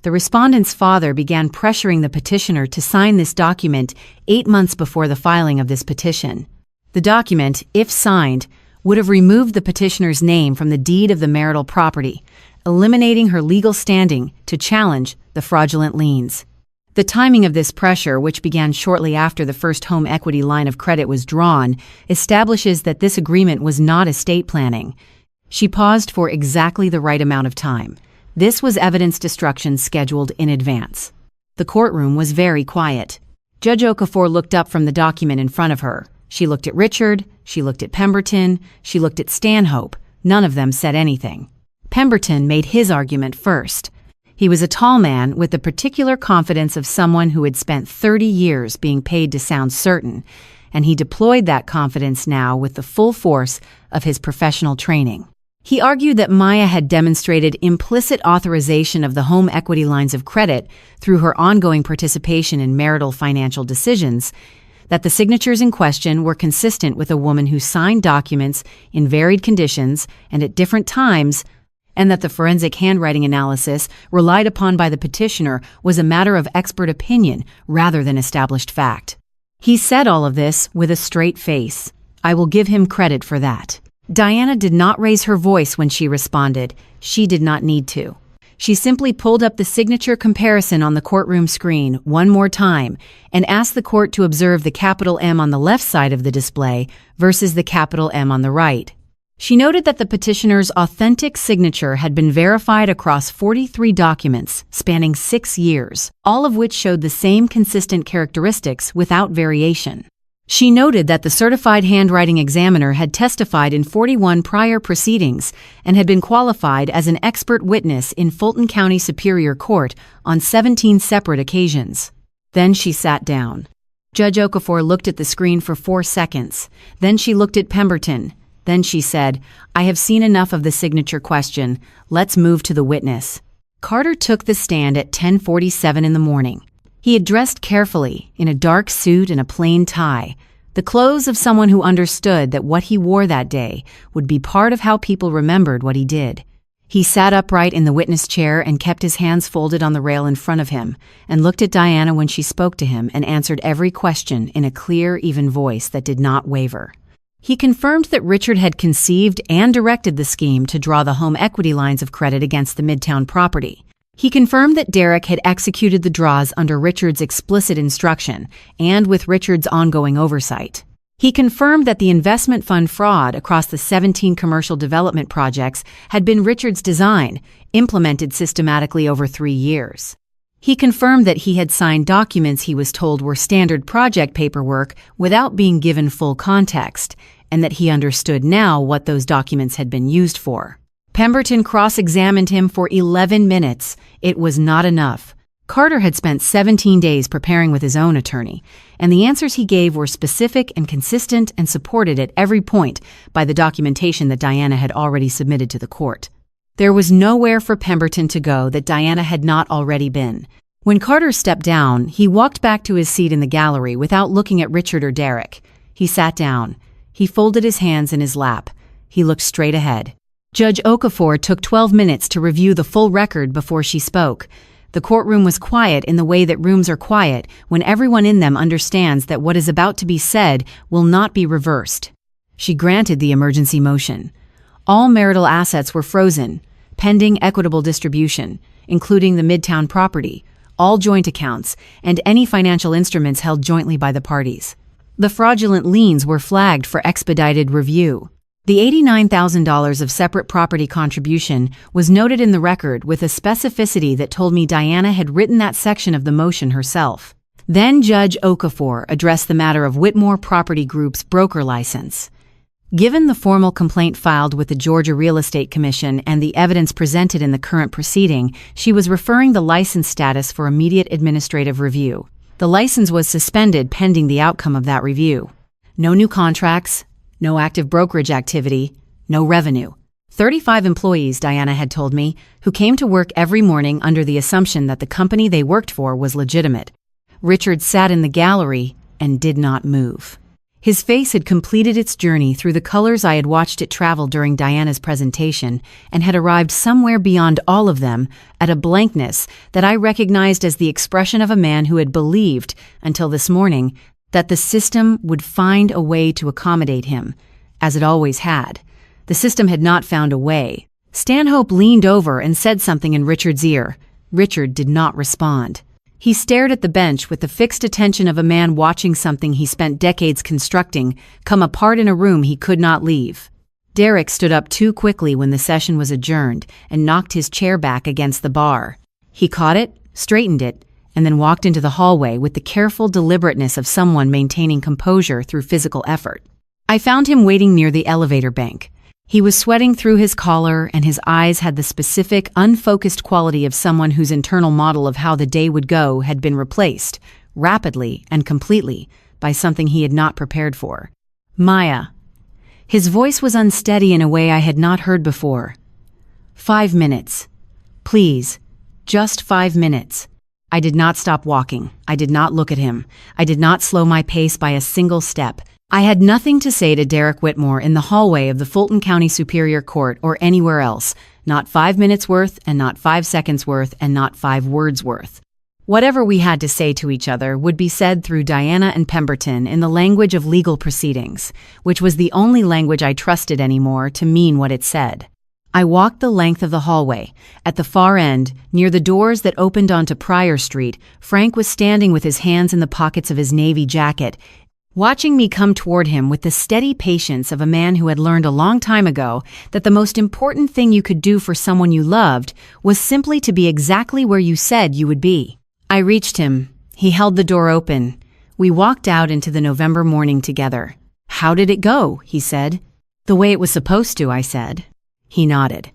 "the respondent's father began pressuring the petitioner to sign this document 8 months before the filing of this petition. The document, if signed, would have removed the petitioner's name from the deed of the marital property, eliminating her legal standing to challenge the fraudulent liens. The timing of this pressure, which began shortly after the first home equity line of credit was drawn, establishes that this agreement was not estate planning." She paused for exactly the right amount of time. This was evidence destruction scheduled in advance. The courtroom was very quiet. Judge Okafor looked up from the document in front of her. She looked at Richard, she looked at Pemberton, she looked at Stanhope. None of them said anything. Pemberton made his argument first. He was a tall man with the particular confidence of someone who had spent 30 years being paid to sound certain, and he deployed that confidence now with the full force of his professional training. He argued that Maya had demonstrated implicit authorization of the home equity lines of credit through her ongoing participation in marital financial decisions, that the signatures in question were consistent with a woman who signed documents in varied conditions and at different times, and that the forensic handwriting analysis relied upon by the petitioner was a matter of expert opinion rather than established fact. He said all of this with a straight face. I will give him credit for that. Diana did not raise her voice when she responded. She did not need to. She simply pulled up the signature comparison on the courtroom screen one more time and asked the court to observe the capital M on the left side of the display versus the capital M on the right. She noted that the petitioner's authentic signature had been verified across 43 documents spanning 6 years, all of which showed the same consistent characteristics without variation. She noted that the certified handwriting examiner had testified in 41 prior proceedings and had been qualified as an expert witness in Fulton County Superior Court on 17 separate occasions. Then she sat down. Judge Okafor looked at the screen for 4 seconds. Then she looked at Pemberton. Then she said, I have seen enough of the signature question. Let's move to the witness. Carter took the stand at 10:47 in the morning. He had dressed carefully, in a dark suit and a plain tie, the clothes of someone who understood that what he wore that day would be part of how people remembered what he did. He sat upright in the witness chair and kept his hands folded on the rail in front of him, and looked at Diana when she spoke to him and answered every question in a clear, even voice that did not waver. He confirmed that Richard had conceived and directed the scheme to draw the home equity lines of credit against the Midtown property. He confirmed that Derek had executed the draws under Richard's explicit instruction and with Richard's ongoing oversight. He confirmed that the investment fund fraud across the 17 commercial development projects had been Richard's design, implemented systematically over 3 years. He confirmed that he had signed documents he was told were standard project paperwork without being given full context, and that he understood now what those documents had been used for. Pemberton cross-examined him for 11 minutes. It was not enough. Carter had spent 17 days preparing with his own attorney, and the answers he gave were specific and consistent and supported at every point by the documentation that Diana had already submitted to the court. There was nowhere for Pemberton to go that Diana had not already been. When Carter stepped down, he walked back to his seat in the gallery without looking at Richard or Derek. He sat down. He folded his hands in his lap. He looked straight ahead. Judge Okafor took 12 minutes to review the full record before she spoke. The courtroom was quiet in the way that rooms are quiet when everyone in them understands that what is about to be said will not be reversed. She granted the emergency motion. All marital assets were frozen, pending equitable distribution, including the Midtown property, all joint accounts, and any financial instruments held jointly by the parties. The fraudulent liens were flagged for expedited review. The $89,000 of separate property contribution was noted in the record with a specificity that told me Diana had written that section of the motion herself. Then Judge Okafor addressed the matter of Whitmore Property Group's broker license. Given the formal complaint filed with the Georgia Real Estate Commission and the evidence presented in the current proceeding, she was referring the license status for immediate administrative review. The license was suspended pending the outcome of that review. No new contracts, no active brokerage activity, no revenue. 35 employees, Diana had told me, who came to work every morning under the assumption that the company they worked for was legitimate. Richard sat in the gallery and did not move. His face had completed its journey through the colors I had watched it travel during Diana's presentation and had arrived somewhere beyond all of them at a blankness that I recognized as the expression of a man who had believed, until this morning, that the system would find a way to accommodate him, as it always had. The system had not found a way. Stanhope leaned over and said something in Richard's ear. Richard did not respond. He stared at the bench with the fixed attention of a man watching something he spent decades constructing come apart in a room he could not leave. Derek stood up too quickly when the session was adjourned and knocked his chair back against the bar. He caught it, straightened it, and then walked into the hallway with the careful deliberateness of someone maintaining composure through physical effort. I found him waiting near the elevator bank. He was sweating through his collar, and his eyes had the specific, unfocused quality of someone whose internal model of how the day would go had been replaced, rapidly and completely, by something he had not prepared for. Maya. His voice was unsteady in a way I had not heard before. 5 minutes. Please. Just 5 minutes. I did not stop walking. I did not look at him. I did not slow my pace by a single step. I had nothing to say to Derek Whitmore in the hallway of the Fulton County Superior Court or anywhere else, not 5 minutes worth and not 5 seconds worth and not 5 words worth. Whatever we had to say to each other would be said through Diana and Pemberton in the language of legal proceedings, which was the only language I trusted anymore to mean what it said. I walked the length of the hallway. At the far end, near the doors that opened onto Pryor Street, Frank was standing with his hands in the pockets of his navy jacket, watching me come toward him with the steady patience of a man who had learned a long time ago that the most important thing you could do for someone you loved was simply to be exactly where you said you would be. I reached him. He held the door open. We walked out into the November morning together. "How did it go?" he said. "The way it was supposed to," I said. He nodded.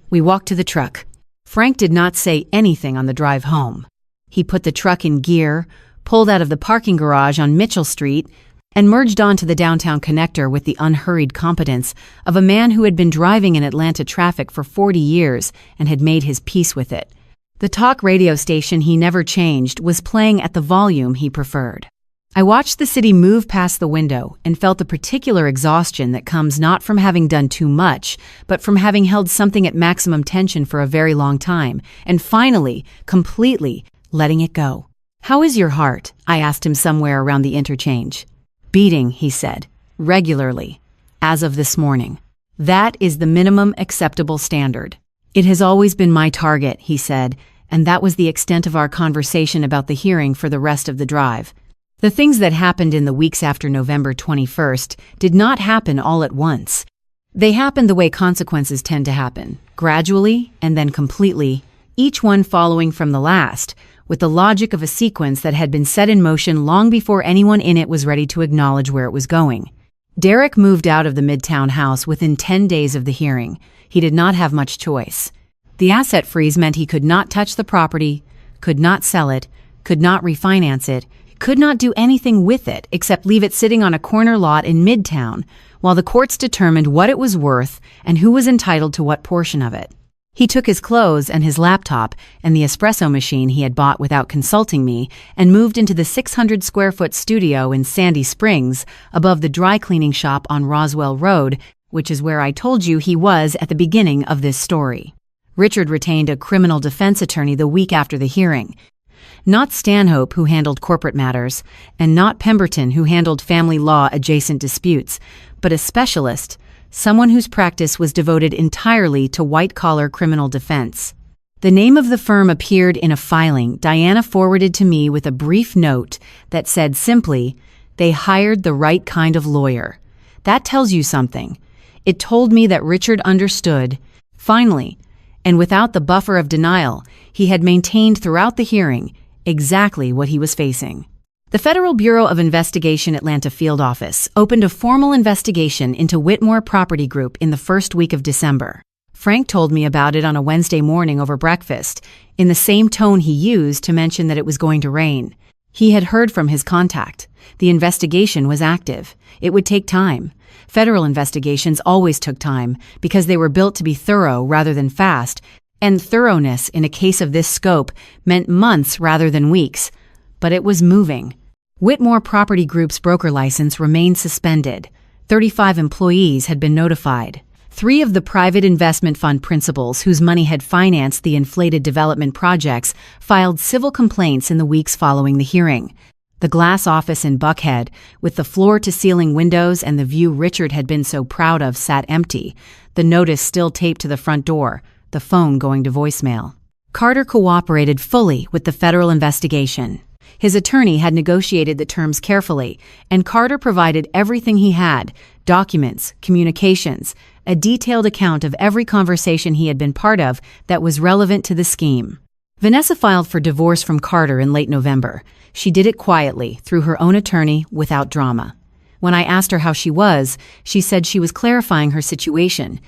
We walked to the truck. Frank did not say anything on the drive home. He put the truck in gear, pulled out of the parking garage on Mitchell Street, and merged onto the downtown connector with the unhurried competence of a man who had been driving in Atlanta traffic for 40 years and had made his peace with it. The talk radio station he never changed was playing at the volume he preferred. I watched the city move past the window and felt the particular exhaustion that comes not from having done too much, but from having held something at maximum tension for a very long time, and finally, completely, letting it go. "How is your heart?" I asked him somewhere around the interchange. "Beating," he said, "regularly, as of this morning. That is the minimum acceptable standard." "It has always been my target," he said, and that was the extent of our conversation about the hearing for the rest of the drive. The things that happened in the weeks after November 21st did not happen all at once. They happened the way consequences tend to happen, gradually and then completely, each one following from the last, with the logic of a sequence that had been set in motion long before anyone in it was ready to acknowledge where it was going. Derek moved out of the Midtown house within 10 days of the hearing. He did not have much choice. The asset freeze meant he could not touch the property, could not sell it, could not refinance it, could not do anything with it except leave it sitting on a corner lot in Midtown, while the courts determined what it was worth and who was entitled to what portion of it. He took his clothes and his laptop and the espresso machine he had bought without consulting me and moved into the 600-square-foot studio in Sandy Springs above the dry cleaning shop on Roswell Road, which is where I told you he was at the beginning of this story. Richard retained a criminal defense attorney the week after the hearing. Not Stanhope, who handled corporate matters, and not Pemberton, who handled family law-adjacent disputes, but a specialist, someone whose practice was devoted entirely to white-collar criminal defense. The name of the firm appeared in a filing Diana forwarded to me with a brief note that said simply, "They hired the right kind of lawyer." That tells you something. It told me that Richard understood, finally, and without the buffer of denial he had maintained throughout the hearing, exactly what he was facing. The Federal Bureau of Investigation Atlanta Field Office opened a formal investigation into Whitmore Property Group in the first week of December. Frank told me about it on a Wednesday morning over breakfast, in the same tone he used to mention that it was going to rain. He had heard from his contact. The investigation was active. It would take time. Federal investigations always took time because they were built to be thorough rather than fast, and thoroughness in a case of this scope meant months rather than weeks. But it was moving. Whitmore Property Group's broker license remained suspended. 35 employees had been notified. 3 of the private investment fund principals whose money had financed the inflated development projects filed civil complaints in the weeks following the hearing. The glass office in Buckhead, with the floor-to-ceiling windows and the view Richard had been so proud of, sat empty, the notice still taped to the front door, the phone going to voicemail. Carter cooperated fully with the federal investigation. His attorney had negotiated the terms carefully, and Carter provided everything he had: documents, communications, a detailed account of every conversation he had been part of that was relevant to the scheme. Vanessa filed for divorce from Carter in late November. She did it quietly, through her own attorney, without drama. When I asked her how she was, she said she was clarifying her situation,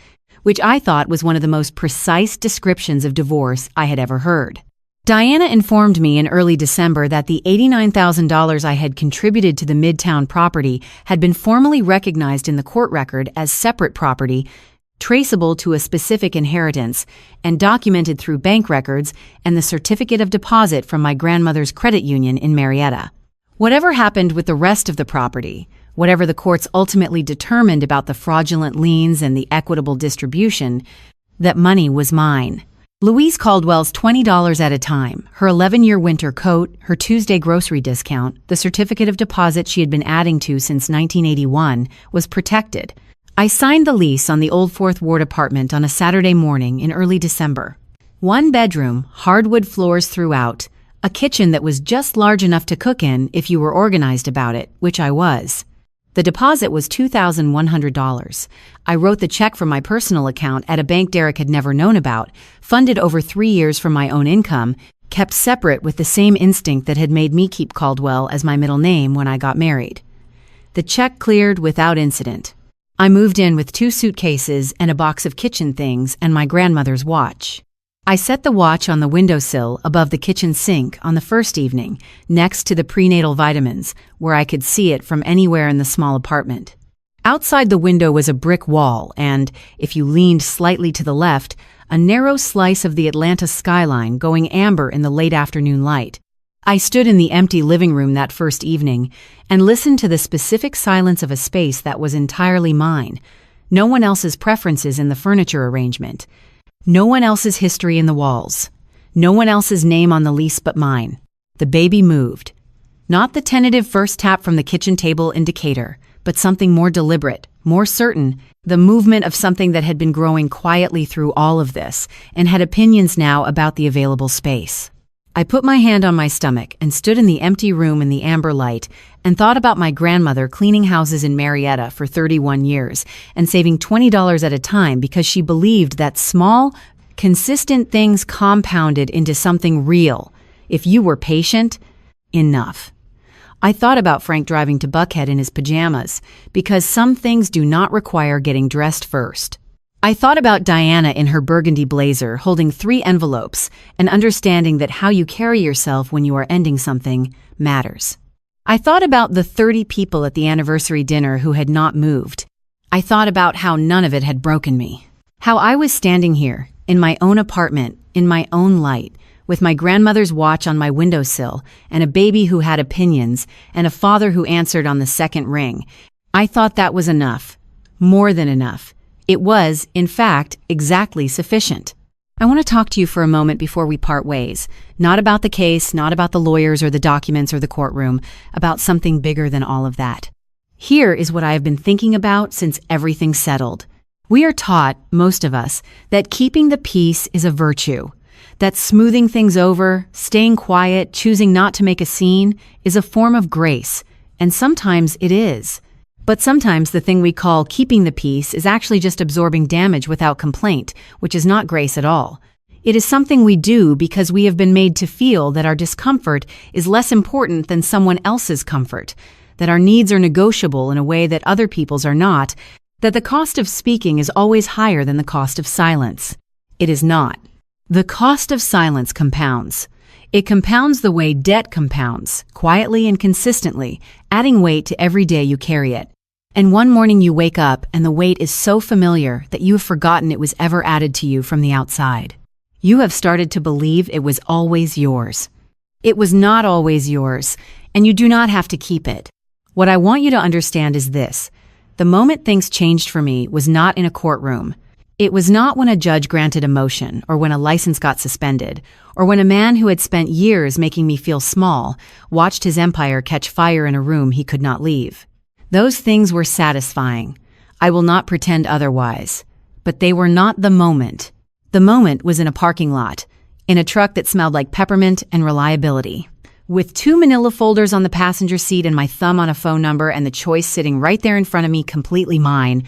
which I thought was one of the most precise descriptions of divorce I had ever heard. Diana informed me in early December that the $89,000 I had contributed to the Midtown property had been formally recognized in the court record as separate property, traceable to a specific inheritance, and documented through bank records and the certificate of deposit from my grandmother's credit union in Marietta. Whatever happened with the rest of the property, whatever the courts ultimately determined about the fraudulent liens and the equitable distribution, that money was mine. Louise Caldwell's $20 at a time, her 11-year winter coat, her Tuesday grocery discount, the certificate of deposit she had been adding to since 1981, was protected. I signed the lease on the old Fourth Ward apartment on a Saturday morning in early December. 1 bedroom, hardwood floors throughout, a kitchen that was just large enough to cook in if you were organized about it, which I was. The deposit was $2,100. I wrote the check from my personal account at a bank Derek had never known about, funded over 3 years from my own income, kept separate with the same instinct that had made me keep Caldwell as my middle name when I got married. The check cleared without incident. I moved in with 2 suitcases and a box of kitchen things and my grandmother's watch. I set the watch on the windowsill above the kitchen sink on the first evening, next to the prenatal vitamins, where I could see it from anywhere in the small apartment. Outside the window was a brick wall and, if you leaned slightly to the left, a narrow slice of the Atlanta skyline going amber in the late afternoon light. I stood in the empty living room that first evening and listened to the specific silence of a space that was entirely mine. No one else's preferences in the furniture arrangement. No one else's history in the walls. No one else's name on the lease but mine. The baby moved. Not the tentative first tap from the kitchen table indicator, but something more deliberate, more certain, the movement of something that had been growing quietly through all of this and had opinions now about the available space. I put my hand on my stomach and stood in the empty room in the amber light and thought about my grandmother cleaning houses in Marietta for 31 years and saving $20 at a time because she believed that small, consistent things compounded into something real if you were patient enough. I thought about Frank driving to Buckhead in his pajamas because some things do not require getting dressed first. I thought about Diana in her burgundy blazer holding 3 envelopes and understanding that how you carry yourself when you are ending something matters. I thought about the 30 people at the anniversary dinner who had not moved. I thought about how none of it had broken me. How I was standing here, in my own apartment, in my own light, with my grandmother's watch on my windowsill, and a baby who had opinions, and a father who answered on the second ring. I thought that was enough. More than enough. It was, in fact, exactly sufficient. I want to talk to you for a moment before we part ways. Not about the case, not about the lawyers or the documents or the courtroom, about something bigger than all of that. Here is what I have been thinking about since everything settled. We are taught, most of us, that keeping the peace is a virtue. That smoothing things over, staying quiet, choosing not to make a scene, is a form of grace. And sometimes it is. But sometimes the thing we call keeping the peace is actually just absorbing damage without complaint, which is not grace at all. It is something we do because we have been made to feel that our discomfort is less important than someone else's comfort, that our needs are negotiable in a way that other people's are not, that the cost of speaking is always higher than the cost of silence. It is not. The cost of silence compounds. It compounds the way debt compounds, quietly and consistently, adding weight to every day you carry it. And one morning you wake up and the weight is so familiar that you have forgotten it was ever added to you from the outside. You have started to believe it was always yours. It was not always yours, and you do not have to keep it. What I want you to understand is this. The moment things changed for me was not in a courtroom. It was not when a judge granted a motion, or when a license got suspended, or when a man who had spent years making me feel small watched his empire catch fire in a room he could not leave. Those things were satisfying. I will not pretend otherwise. But they were not the moment. The moment was in a parking lot, in a truck that smelled like peppermint and reliability. With 2 manila folders on the passenger seat and my thumb on a phone number and the choice sitting right there in front of me completely mine,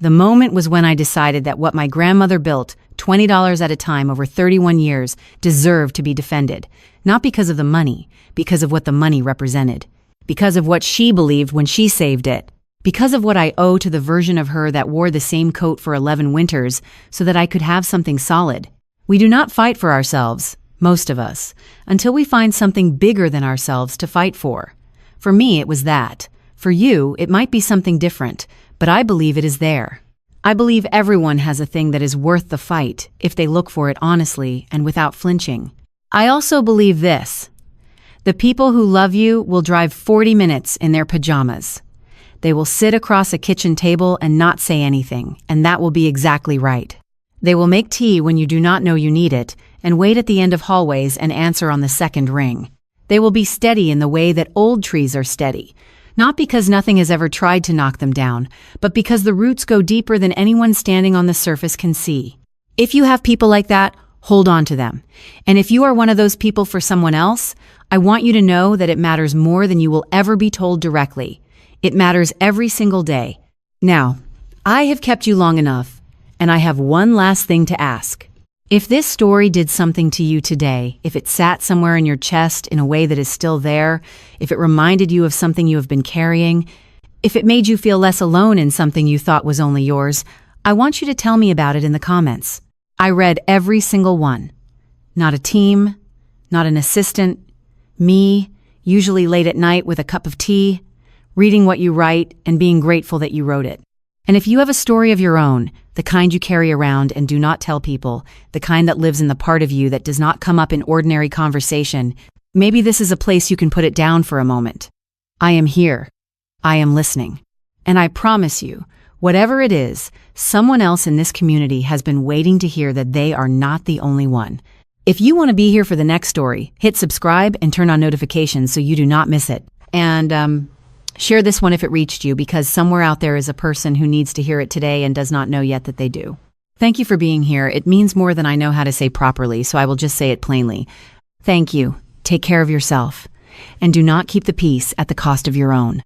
the moment was when I decided that what my grandmother built, $20 at a time over 31 years, deserved to be defended. Not because of the money, because of what the money represented. Because of what she believed when she saved it. Because of what I owe to the version of her that wore the same coat for 11 winters so that I could have something solid. We do not fight for ourselves, most of us, until we find something bigger than ourselves to fight for. For me, it was that. For you, it might be something different, but I believe it is there. I believe everyone has a thing that is worth the fight if they look for it honestly and without flinching. I also believe this. The people who love you will drive 40 minutes in their pajamas. They will sit across a kitchen table and not say anything, and that will be exactly right. They will make tea when you do not know you need it, and wait at the end of hallways and answer on the second ring. They will be steady in the way that old trees are steady, not because nothing has ever tried to knock them down, but because the roots go deeper than anyone standing on the surface can see. If you have people like that, hold on to them. And if you are one of those people for someone else, I want you to know that it matters more than you will ever be told directly. It matters every single day. Now, I have kept you long enough, and I have one last thing to ask. If this story did something to you today, if it sat somewhere in your chest in a way that is still there, if it reminded you of something you have been carrying, if it made you feel less alone in something you thought was only yours, I want you to tell me about it in the comments. I read every single one. Not a team, not an assistant, me, usually late at night with a cup of tea, reading what you write and being grateful that you wrote it. And if you have a story of your own, the kind you carry around and do not tell people, the kind that lives in the part of you that does not come up in ordinary conversation, maybe this is a place you can put it down for a moment. I am here. I am listening. And I promise you, whatever it is, someone else in this community has been waiting to hear that they are not the only one. If you want to be here for the next story, hit subscribe and turn on notifications so you do not miss it. And, share this one if it reached you, because somewhere out there is a person who needs to hear it today and does not know yet that they do. Thank you for being here. It means more than I know how to say properly, so I will just say it plainly. Thank you. Take care of yourself. And do not keep the peace at the cost of your own.